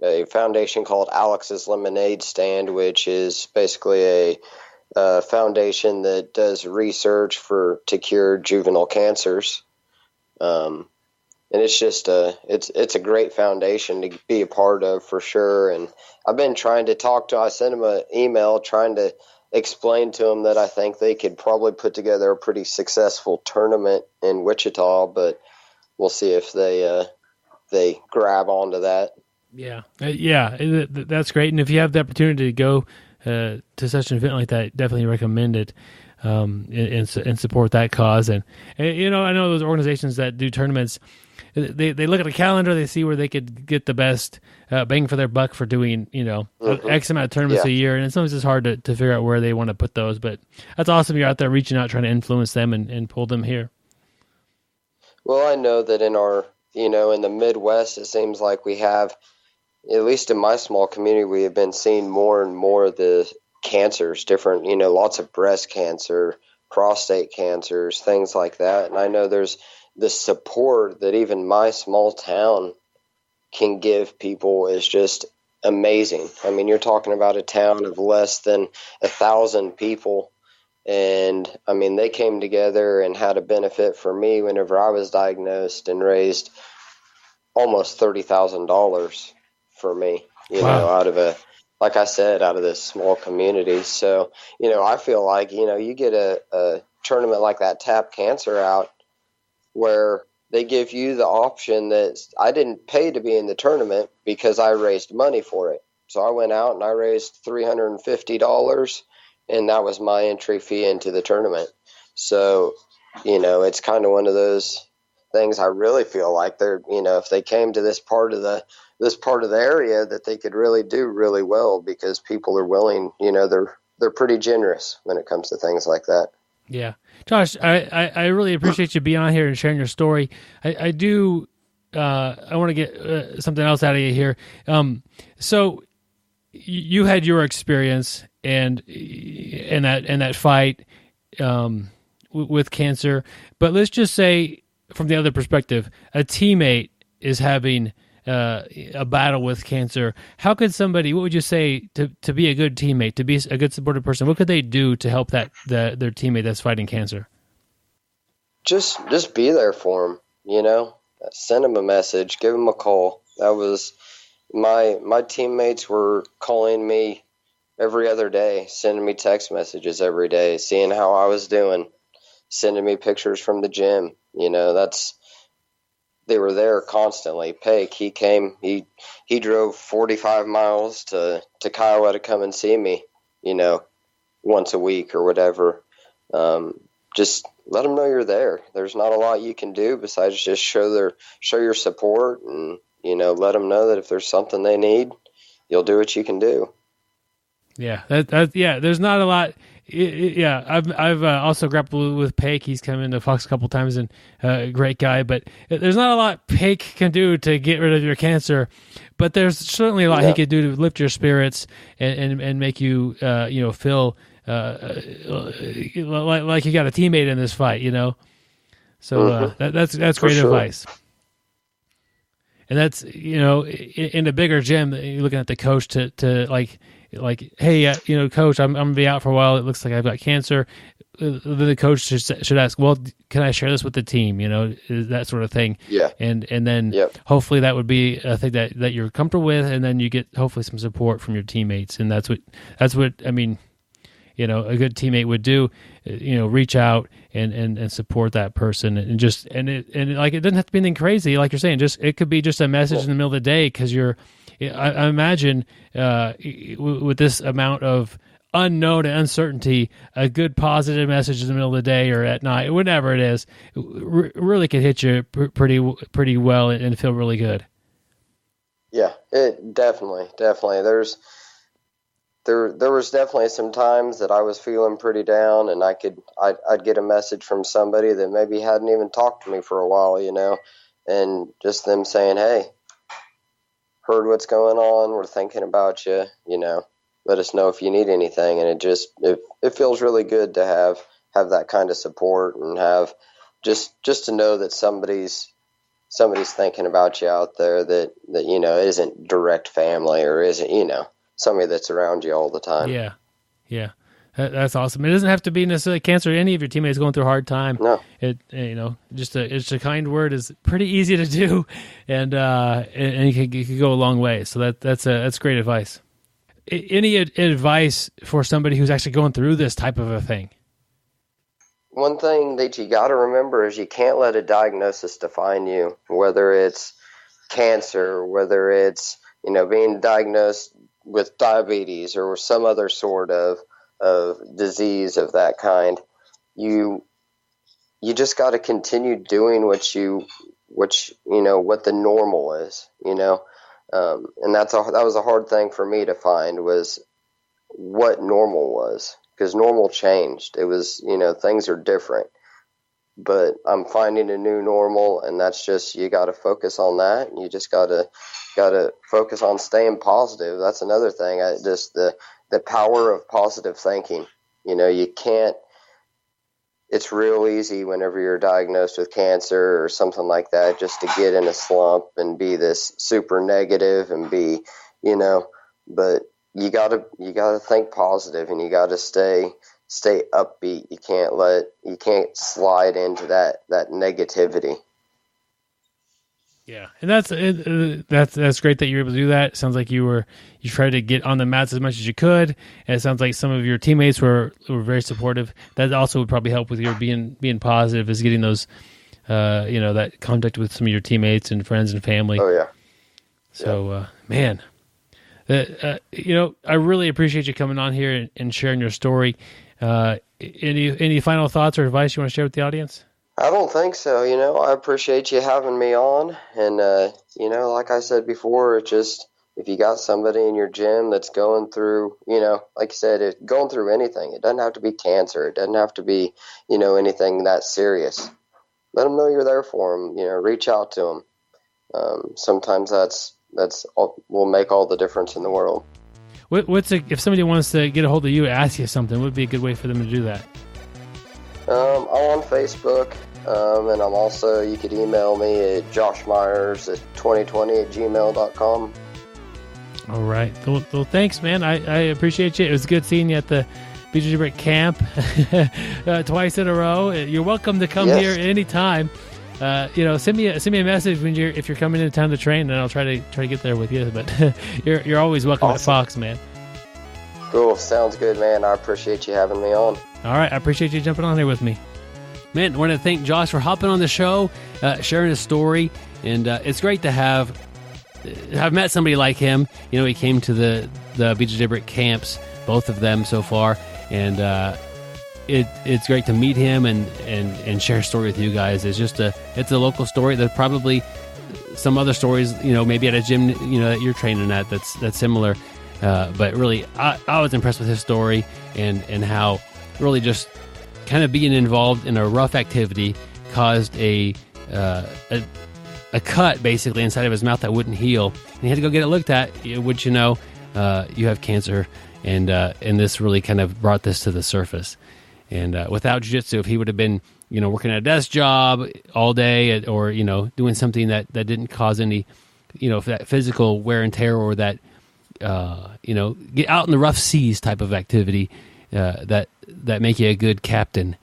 a foundation called Alex's Lemonade Stand, which is basically a foundation that does research to cure juvenile cancers. And it's just it's a great foundation to be a part of for sure. And I've been trying to I sent them an email trying to explain to them that I think they could probably put together a pretty successful tournament in Wichita, but we'll see if they grab onto that. Yeah, that's great. And if you have the opportunity to go to such an event like that, definitely recommend it. And support that cause. And you know, I know those organizations that do tournaments, they look at the calendar, they see where they could get the best bang for their buck for doing, you know, X amount of tournaments a year, and sometimes it's hard to figure out where they want to put those. But that's awesome. You're out there reaching out, trying to influence them and pull them here. Well, I know that in the Midwest, it seems like we have, at least in my small community, we have been seeing more and more of the cancers, different, you know, lots of breast cancer, prostate cancers, things like that. And I know there's the support that even my small town can give people is just amazing. I mean, you're talking about a town of less than 1,000 people. And I mean, they came together and had a benefit for me whenever I was diagnosed and raised almost $30,000 for me, out of like I said, out of this small community. So, I feel like, you get a tournament like that Tap Cancer Out where they give you the option that I didn't pay to be in the tournament because I raised money for it. So I went out and I raised $350, and that was my entry fee into the tournament. So, it's kind of one of those things I really feel like they're, if they came to this part of the area, that they could really do really well, because people are willing, they're pretty generous when it comes to things like that. Yeah. Josh, I really appreciate you being on here and sharing your story. I do, I want to get something else out of you here. So you had your experience and that fight with cancer, but let's just say from the other perspective, a teammate is having a battle with cancer. How could somebody, what would you say to be a good teammate, to be a good supportive person? What could they do to help their teammate that's fighting cancer? Just be there for them, send them a message, give them a call. That was my teammates were calling me every other day, sending me text messages every day, seeing how I was doing, sending me pictures from the gym. They were there constantly. Pake, he came, he drove 45 miles to Kiowa to come and see me, once a week or whatever. Just let them know you're there. There's not a lot you can do besides just show your support, and, let them know that if there's something they need, you'll do what you can do. Yeah, there's not a lot. Yeah, I've also grappled with Pake. He's come into Fox a couple times, and great guy. But there's not a lot Pake can do to get rid of your cancer. But there's certainly a lot he could do to lift your spirits and make you feel like you got a teammate in this fight. So that's great advice. And that's in a bigger gym, you're looking at the coach to like, hey, coach, I'm gonna be out for a while. It looks like I've got cancer. The coach should ask, well, can I share this with the team? That sort of thing. Yeah. And then hopefully that would be a thing that you're comfortable with, and then you get hopefully some support from your teammates, and that's what I mean. A good teammate would do. Reach out and support that person, and it doesn't have to be anything crazy, like you're saying. It could be just a message in the middle of the day, because I imagine with this amount of unknown and uncertainty, a good positive message in the middle of the day or at night, whenever it is, really can hit you pretty well and feel really good. Yeah, it definitely. There was definitely some times that I was feeling pretty down, and I'd get a message from somebody that maybe hadn't even talked to me for a while, and just them saying, hey, heard what's going on, we're thinking about you, let us know if you need anything. And it feels really good to have that kind of support, and have just to know that somebody's thinking about you out there that isn't direct family, or isn't, somebody that's around you all the time. Yeah. That's awesome. It doesn't have to be necessarily cancer. Any of your teammates going through a hard time. No. Just a kind word is pretty easy to do, and it can go a long way. So that's great advice. Any advice for somebody who's actually going through this type of a thing? One thing that you got to remember is you can't let a diagnosis define you, whether it's cancer, whether it's, being diagnosed with diabetes or some other sort of disease of that kind. You just got to continue doing what the normal is, and that was a hard thing for me to find, was what normal was, because normal changed. It was, things are different, but I'm finding a new normal, and that's just, you got to focus on that. And you just got to focus on staying positive. That's another thing. The power of positive thinking. You it's real easy whenever you're diagnosed with cancer or something like that, just to get in a slump and be this super negative and be, but you gotta think positive, and you gotta stay upbeat. You can't slide into that negativity. Yeah, and that's great that you were able to do that. It sounds like you tried to get on the mats as much as you could, and it sounds like some of your teammates were very supportive. That also would probably help with your being positive, is getting those, that contact with some of your teammates and friends and family. Oh yeah. So, man, I really appreciate you coming on here and sharing your story. Any final thoughts or advice you want to share with the audience? I don't think so. I appreciate you having me on. And, like I said before, it's just, if you got somebody in your gym that's going through, like you said, going through anything, it doesn't have to be cancer. It doesn't have to be, anything that serious. Let them know you're there for them. Reach out to them. Sometimes will make all the difference in the world. If somebody wants to get a hold of you, ask you something, what would be a good way for them to do that? I'm on Facebook, and I'm also, you could email me at joshmyers2020@gmail.com. All right. Well, thanks, man. I appreciate you. It was good seeing you at the BJJBrick camp twice in a row. You're welcome to come here anytime. Send me a message if you're coming into town to train, and I'll try to get there with you. But you're always welcome at Fox, man. Cool. Sounds good, man. I appreciate you having me on. All right. I appreciate you jumping on here with me. Man, I want to thank Josh for hopping on the show, sharing his story. And it's great to have met somebody like him. He came to the BJJBrick camps, both of them so far. And it's great to meet him and share a story with you guys. It's a local story. There's probably some other stories, maybe at a gym, that you're training at that's similar. But really, I was impressed with his story and how really just kind of being involved in a rough activity caused a cut basically inside of his mouth that wouldn't heal. And he had to go get it looked at. Which you have cancer, and this really kind of brought this to the surface. And without jiu-jitsu, if he would have been working at a desk job all day or doing something that didn't cause any that physical wear and tear, or that get out in the rough seas type of activity that make you a good captain.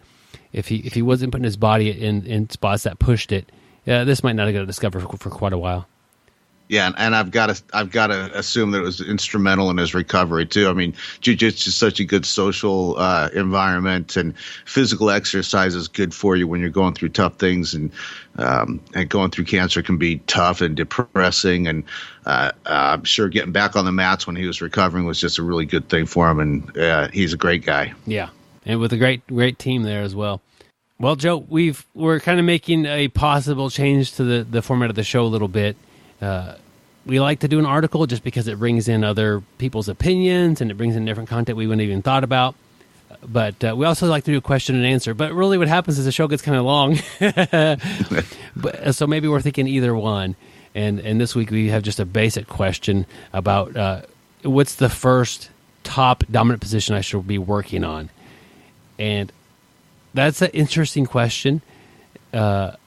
If he wasn't putting his body in spots that pushed it, this might not have got discovered for quite a while. Yeah, and I've got to assume that it was instrumental in his recovery too. I mean, jiu-jitsu is such a good social environment, and physical exercise is good for you when you're going through tough things, and going through cancer can be tough and depressing. And I'm sure getting back on the mats when he was recovering was just a really good thing for him. And he's a great guy. Yeah, and with a great team there as well. Well, Joe, we're kind of making a possible change to the format of the show a little bit. We like to do an article just because it brings in other people's opinions and it brings in different content we wouldn't even thought about. But we also like to do a question and answer. But really what happens is the show gets kind of long. So maybe we're thinking either one. And this week we have just a basic question about what's the first top dominant position I should be working on? And that's an interesting question. The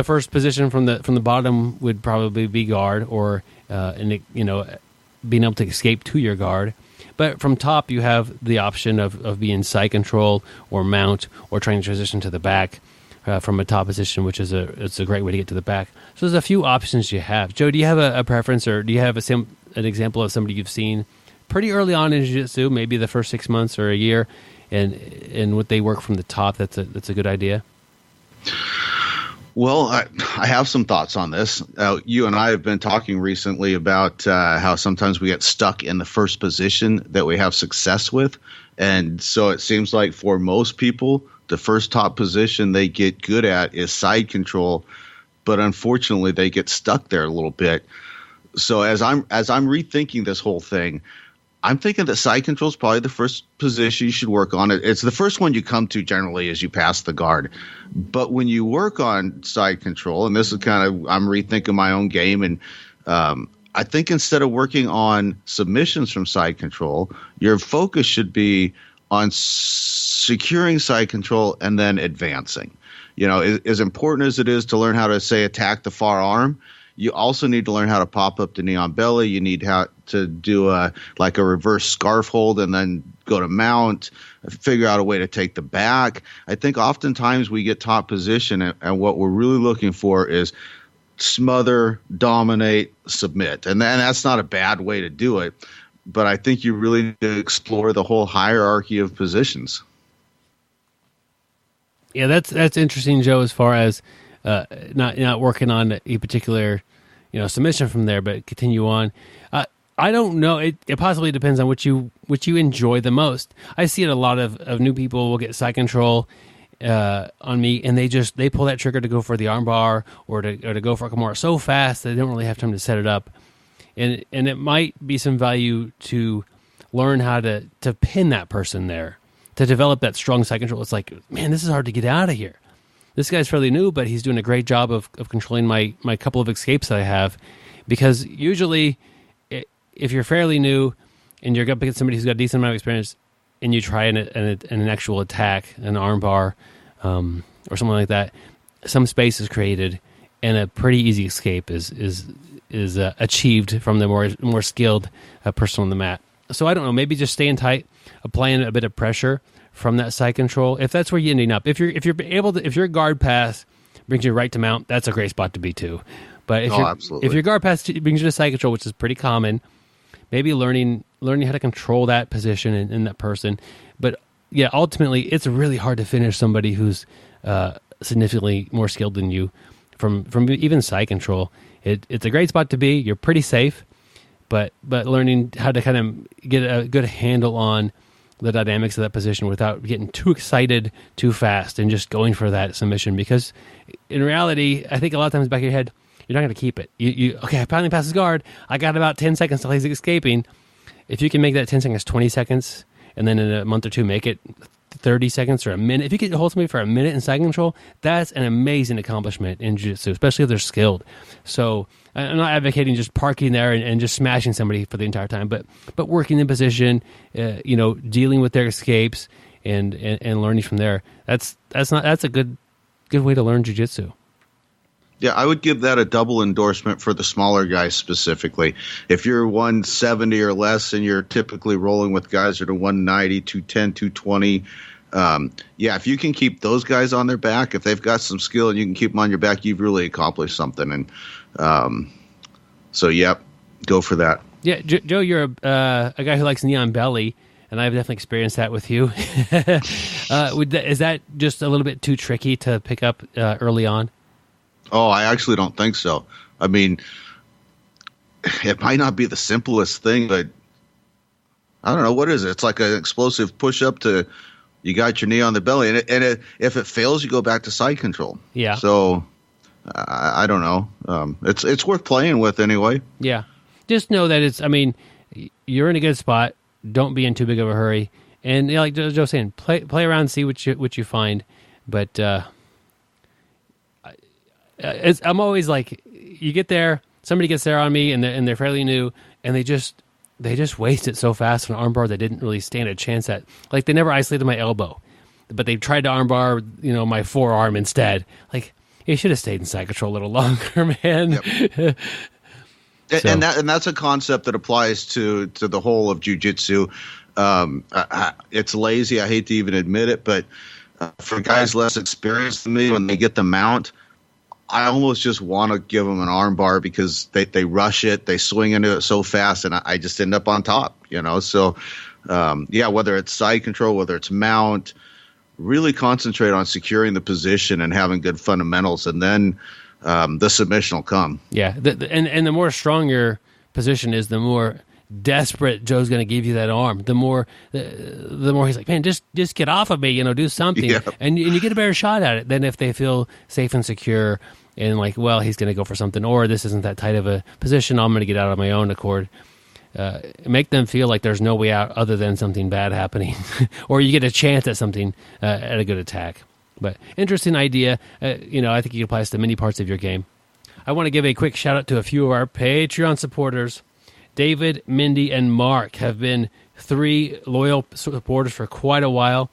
first position from the bottom would probably be guard, or being able to escape to your guard. But from top, you have the option of being side control or mount, or trying to transition to the back from a top position, which is it's a great way to get to the back. So there's a few options you have. Joe, do you have a preference, or do you have an example of somebody you've seen pretty early on in jiu-jitsu, maybe the first 6 months or a year, and what they work from the top? That's a good idea. Well, I have some thoughts on this. You and I have been talking recently about how sometimes we get stuck in the first position that we have success with. And so it seems like for most people, the first top position they get good at is side control. But unfortunately, they get stuck there a little bit. So as I'm rethinking this whole thing, I'm thinking that side control is probably the first position you should work on. It's the first one you come to generally as you pass the guard. But when you work on side control, and this is I'm rethinking my own game, and I think instead of working on submissions from side control, your focus should be on securing side control and then advancing. As important as it is to learn how to, say, attack the far arm, you also need to learn how to pop up the knee on belly. You need how to do a reverse scarf hold and then go to mount, figure out a way to take the back. I think oftentimes we get top position, and what we're really looking for is smother, dominate, submit. And that's not a bad way to do it, but I think you really need to explore the whole hierarchy of positions. Yeah, that's interesting, Joe, as far as not working on a particular submission from there, but continue on. I don't know. It possibly depends on what you enjoy the most. I see it a lot of new people will get side control on me, and they pull that trigger to go for the arm bar or to go for a Kimura so fast they don't really have time to set it up. And it might be some value to learn how to pin that person there, to develop that strong side control. It's like, man, this is hard to get out of here. This guy's fairly new, but he's doing a great job of controlling my couple of escapes that I have. Because usually, if you're fairly new and you're up against somebody who's got a decent amount of experience, and you try an actual attack, an arm bar, or something like that, some space is created, and a pretty easy escape is achieved from the more skilled person on the mat. So I don't know, maybe just staying tight, applying a bit of pressure from that side control. If that's where you're ending up, if your guard pass brings you right to mount, that's a great spot to be too. But if your guard pass brings you to side control, which is pretty common, maybe learning how to control that position and that person. But yeah, ultimately, it's really hard to finish somebody who's significantly more skilled than you from even side control. It's a great spot to be. You're pretty safe, but learning how to kind of get a good handle on the dynamics of that position without getting too excited too fast and just going for that submission. Because in reality, I think a lot of times back in your head, you're not going to keep it. Okay, I finally passed his guard. I got about 10 seconds till he's escaping. If you can make that 10 seconds 20 seconds, and then in a month or two make it 30 seconds or a minute, if you can hold somebody for a minute in side control, that's an amazing accomplishment in Jiu-Jitsu, especially if they're skilled. So I'm not advocating just parking there and just smashing somebody for the entire time, but working in position, dealing with their escapes and learning from there. That's a good way to learn Jiu-Jitsu. Yeah, I would give that a double endorsement for the smaller guys specifically. If you're 170 or less and you're typically rolling with guys that are 190, 210, 220, if you can keep those guys on their back, if they've got some skill and you can keep them on your back, you've really accomplished something. And go for that. Yeah, Joe, you're a guy who likes knee on belly, and I've definitely experienced that with you. Is that just a little bit too tricky to pick up early on? Oh, I actually don't think so. I mean, it might not be the simplest thing, but I don't know. What is it? It's like an explosive push-up to you got your knee on the belly. And if it fails, you go back to side control. Yeah. So I don't know. It's worth playing with anyway. Yeah. Just know that you're in a good spot. Don't be in too big of a hurry. And like Joe's saying, play around, see what you find. But I'm always like, you get there, somebody gets there on me, and they're fairly new, and they just waste it so fast on an armbar they didn't really stand a chance at. Like, they never isolated my elbow, but they tried to armbar, my forearm instead. Like, you should have stayed in side control a little longer, man. Yep. And that's a concept that applies to the whole of jiu-jitsu. It's lazy. I hate to even admit it, but for guys less experienced than me, when they get the mount, I almost just want to give them an arm bar because they rush it, they swing into it so fast, and I just end up on top, So, whether it's side control, whether it's mount, really concentrate on securing the position and having good fundamentals, and then the submission will come. Yeah, and the more strong your position is, the more desperate Joe's going to give you that arm. The more he's like, man, just get off of me, do something, yeah. and you get a better shot at it than if they feel safe and secure and like, well, he's going to go for something, or this isn't that tight of a position, I'm going to get out of my own accord. Make them feel like there's no way out other than something bad happening, or you get a chance at something at a good attack. But interesting idea. I think you can apply this to many parts of your game. I want to give a quick shout out to a few of our Patreon supporters. David, Mindy, and Mark have been 3 loyal supporters for quite a while.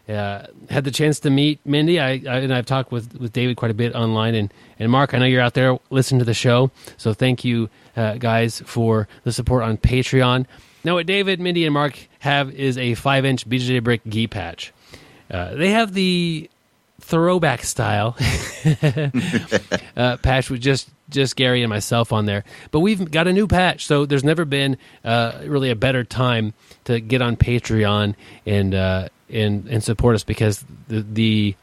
Had the chance to meet Mindy. And I've talked with David quite a bit online. And Mark, I know you're out there listening to the show. So thank you, guys, for the support on Patreon. Now, what David, Mindy, and Mark have is a 5-inch BjjBrick gi patch. They have the throwback style patch with just Gary and myself on there. But we've got a new patch, so there's never been really a better time to get on Patreon and support us, because the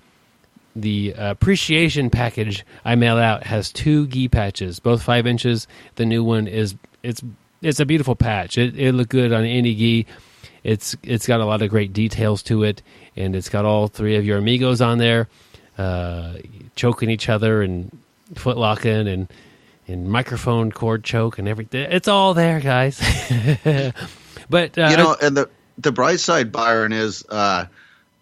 appreciation package I mail out has 2 gi patches, both 5 inches. The new one it's a beautiful patch. It looked good on any gi. It's got a lot of great details to it, and it's got all 3 of your amigos on there, choking each other and foot locking and microphone cord choke and everything. It's all there, guys. But and the bright side, Byron, is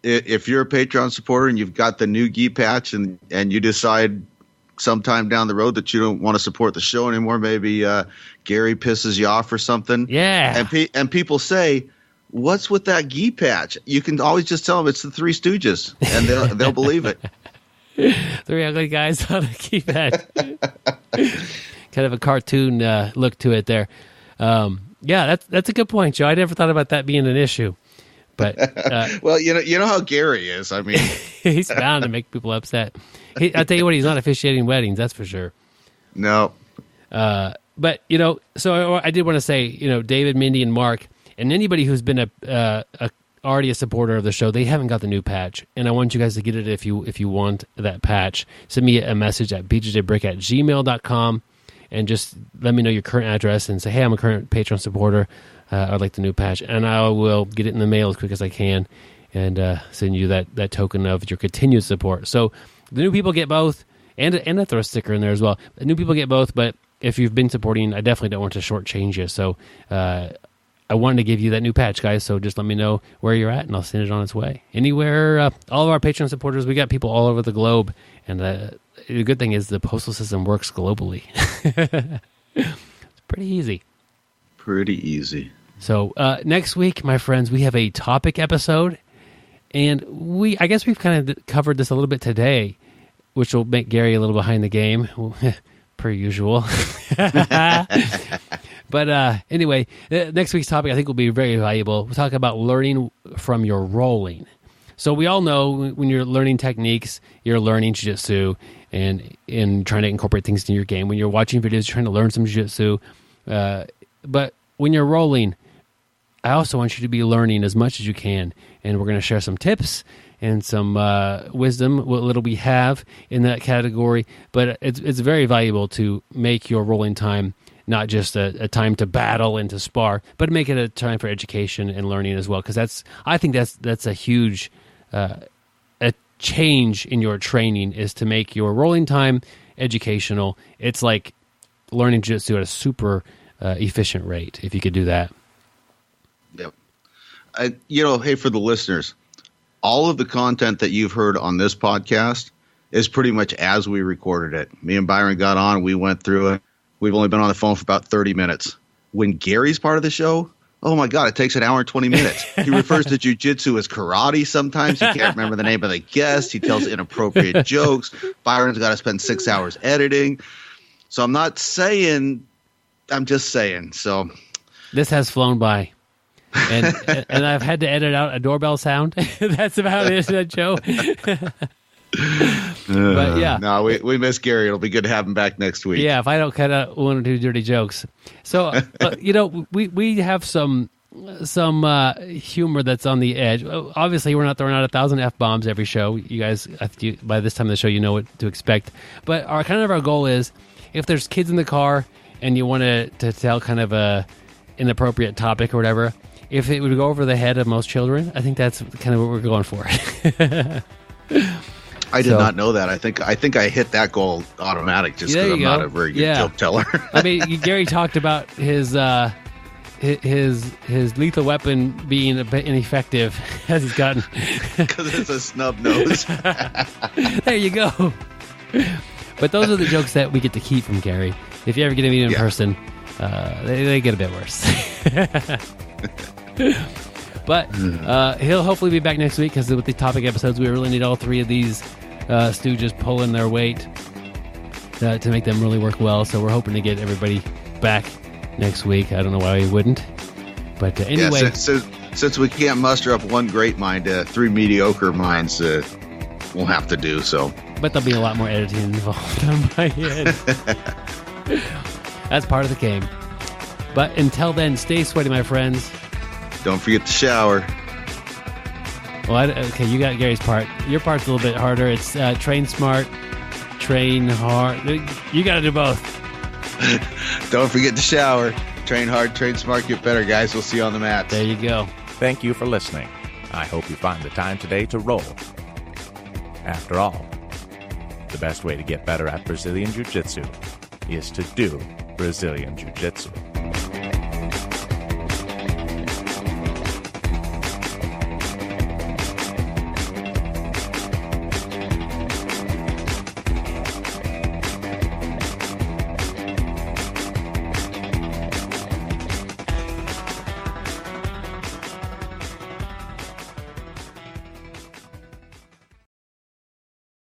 if you're a Patreon supporter and you've got the new gi patch and you decide sometime down the road that you don't want to support the show anymore, maybe Gary pisses you off or something. Yeah. And people say, "What's with that gi patch?" You can always just tell them it's the Three Stooges, and they'll believe it. 3 ugly guys on a gi patch. Kind of a cartoon look to it there. Yeah, that's a good point, Joe. I never thought about that being an issue. But well, you know how Gary is. I mean, he's bound to make people upset. I'll tell you what, he's not officiating weddings, that's for sure. No. But, so I did want to say, David, Mindy, and Mark, and anybody who's been already a supporter of the show, they haven't got the new patch. And I want you guys to get it if you want that patch. Send me a message at bjjbrick@gmail.com and just let me know your current address and say, hey, I'm a current Patreon supporter. I'd like the new patch. And I will get it in the mail as quick as I can and send you that token of your continued support. So the new people get both, and I throw a sticker in there as well. The new people get both, but if you've been supporting, I definitely don't want to shortchange you. So I wanted to give you that new patch, guys. So just let me know where you're at, and I'll send it on its way. Anywhere, all of our Patreon supporters, we got people all over the globe. And the good thing is the postal system works globally. It's pretty easy. Pretty easy. So next week, my friends, we have a topic episode. And I guess we've kind of covered this a little bit today, which will make Gary a little behind the game, per usual. But anyway, next week's topic I think will be very valuable. We'll talk about learning from your rolling. So we all know when you're learning techniques, you're learning Jiu-Jitsu and trying to incorporate things into your game. When you're watching videos, you're trying to learn some Jiu-Jitsu. But when you're rolling, I also want you to be learning as much as you can. And we're going to share some tips and some wisdom, what little we have in that category. But it's very valuable to make your rolling time not just a time to battle and to spar, but make it a time for education and learning as well. Because I think that's a huge a change in your training, is to make your rolling time educational. It's like learning Jiu-Jitsu at a super efficient rate, if you could do that. Yep. Hey, for the listeners, all of the content that you've heard on this podcast is pretty much as we recorded it. Me and Byron got on, we went through it. We've only been on the phone for about 30 minutes. When Gary's part of the show, oh my God, it takes an hour and 20 minutes. He refers to Jiu-Jitsu as karate sometimes. He can't remember the name of the guest. He tells inappropriate jokes. Byron's got to spend 6 hours editing. So I'm not saying, I'm just saying. So this has flown by. And I've had to edit out a doorbell sound. That's about it, Joe. But yeah, no, we miss Gary. It'll be good to have him back next week. Yeah, if I don't cut out 1 or 2 dirty jokes. So we have some humor that's on the edge. Obviously, we're not throwing out 1,000 F-bombs every show. You guys, by this time of the show, you know what to expect. But our goal is, if there's kids in the car and you want to tell kind of a inappropriate topic or whatever, if it would go over the head of most children, I think that's kind of what we're going for. I did not know that. I think I hit that goal automatic just because I'm not a very good joke teller. I mean, Gary talked about his lethal weapon being a bit ineffective as he's gotten. Because it's a snub nose. There you go. But those are the jokes that we get to keep from Gary. If you ever get to meet him in person, they get a bit worse. But he'll hopefully be back next week because with the topic episodes, we really need all three of these stooges pulling their weight to make them really work well. So we're hoping to get everybody back next week. I don't know why we wouldn't. But anyway. Yeah, since we can't muster up one great mind, three mediocre minds we'll have to do so. But there'll be a lot more editing involved on my end. That's part of the game. But until then, stay sweaty, my friends. Don't forget to shower. Well, okay, you got Gary's part. Your part's a little bit harder. It's train smart, train hard. You got to do both. Don't forget to shower. Train hard, train smart, get better, guys. We'll see you on the mat. There you go. Thank you for listening. I hope you find the time today to roll. After all, the best way to get better at Brazilian Jiu-Jitsu is to do Brazilian Jiu-Jitsu.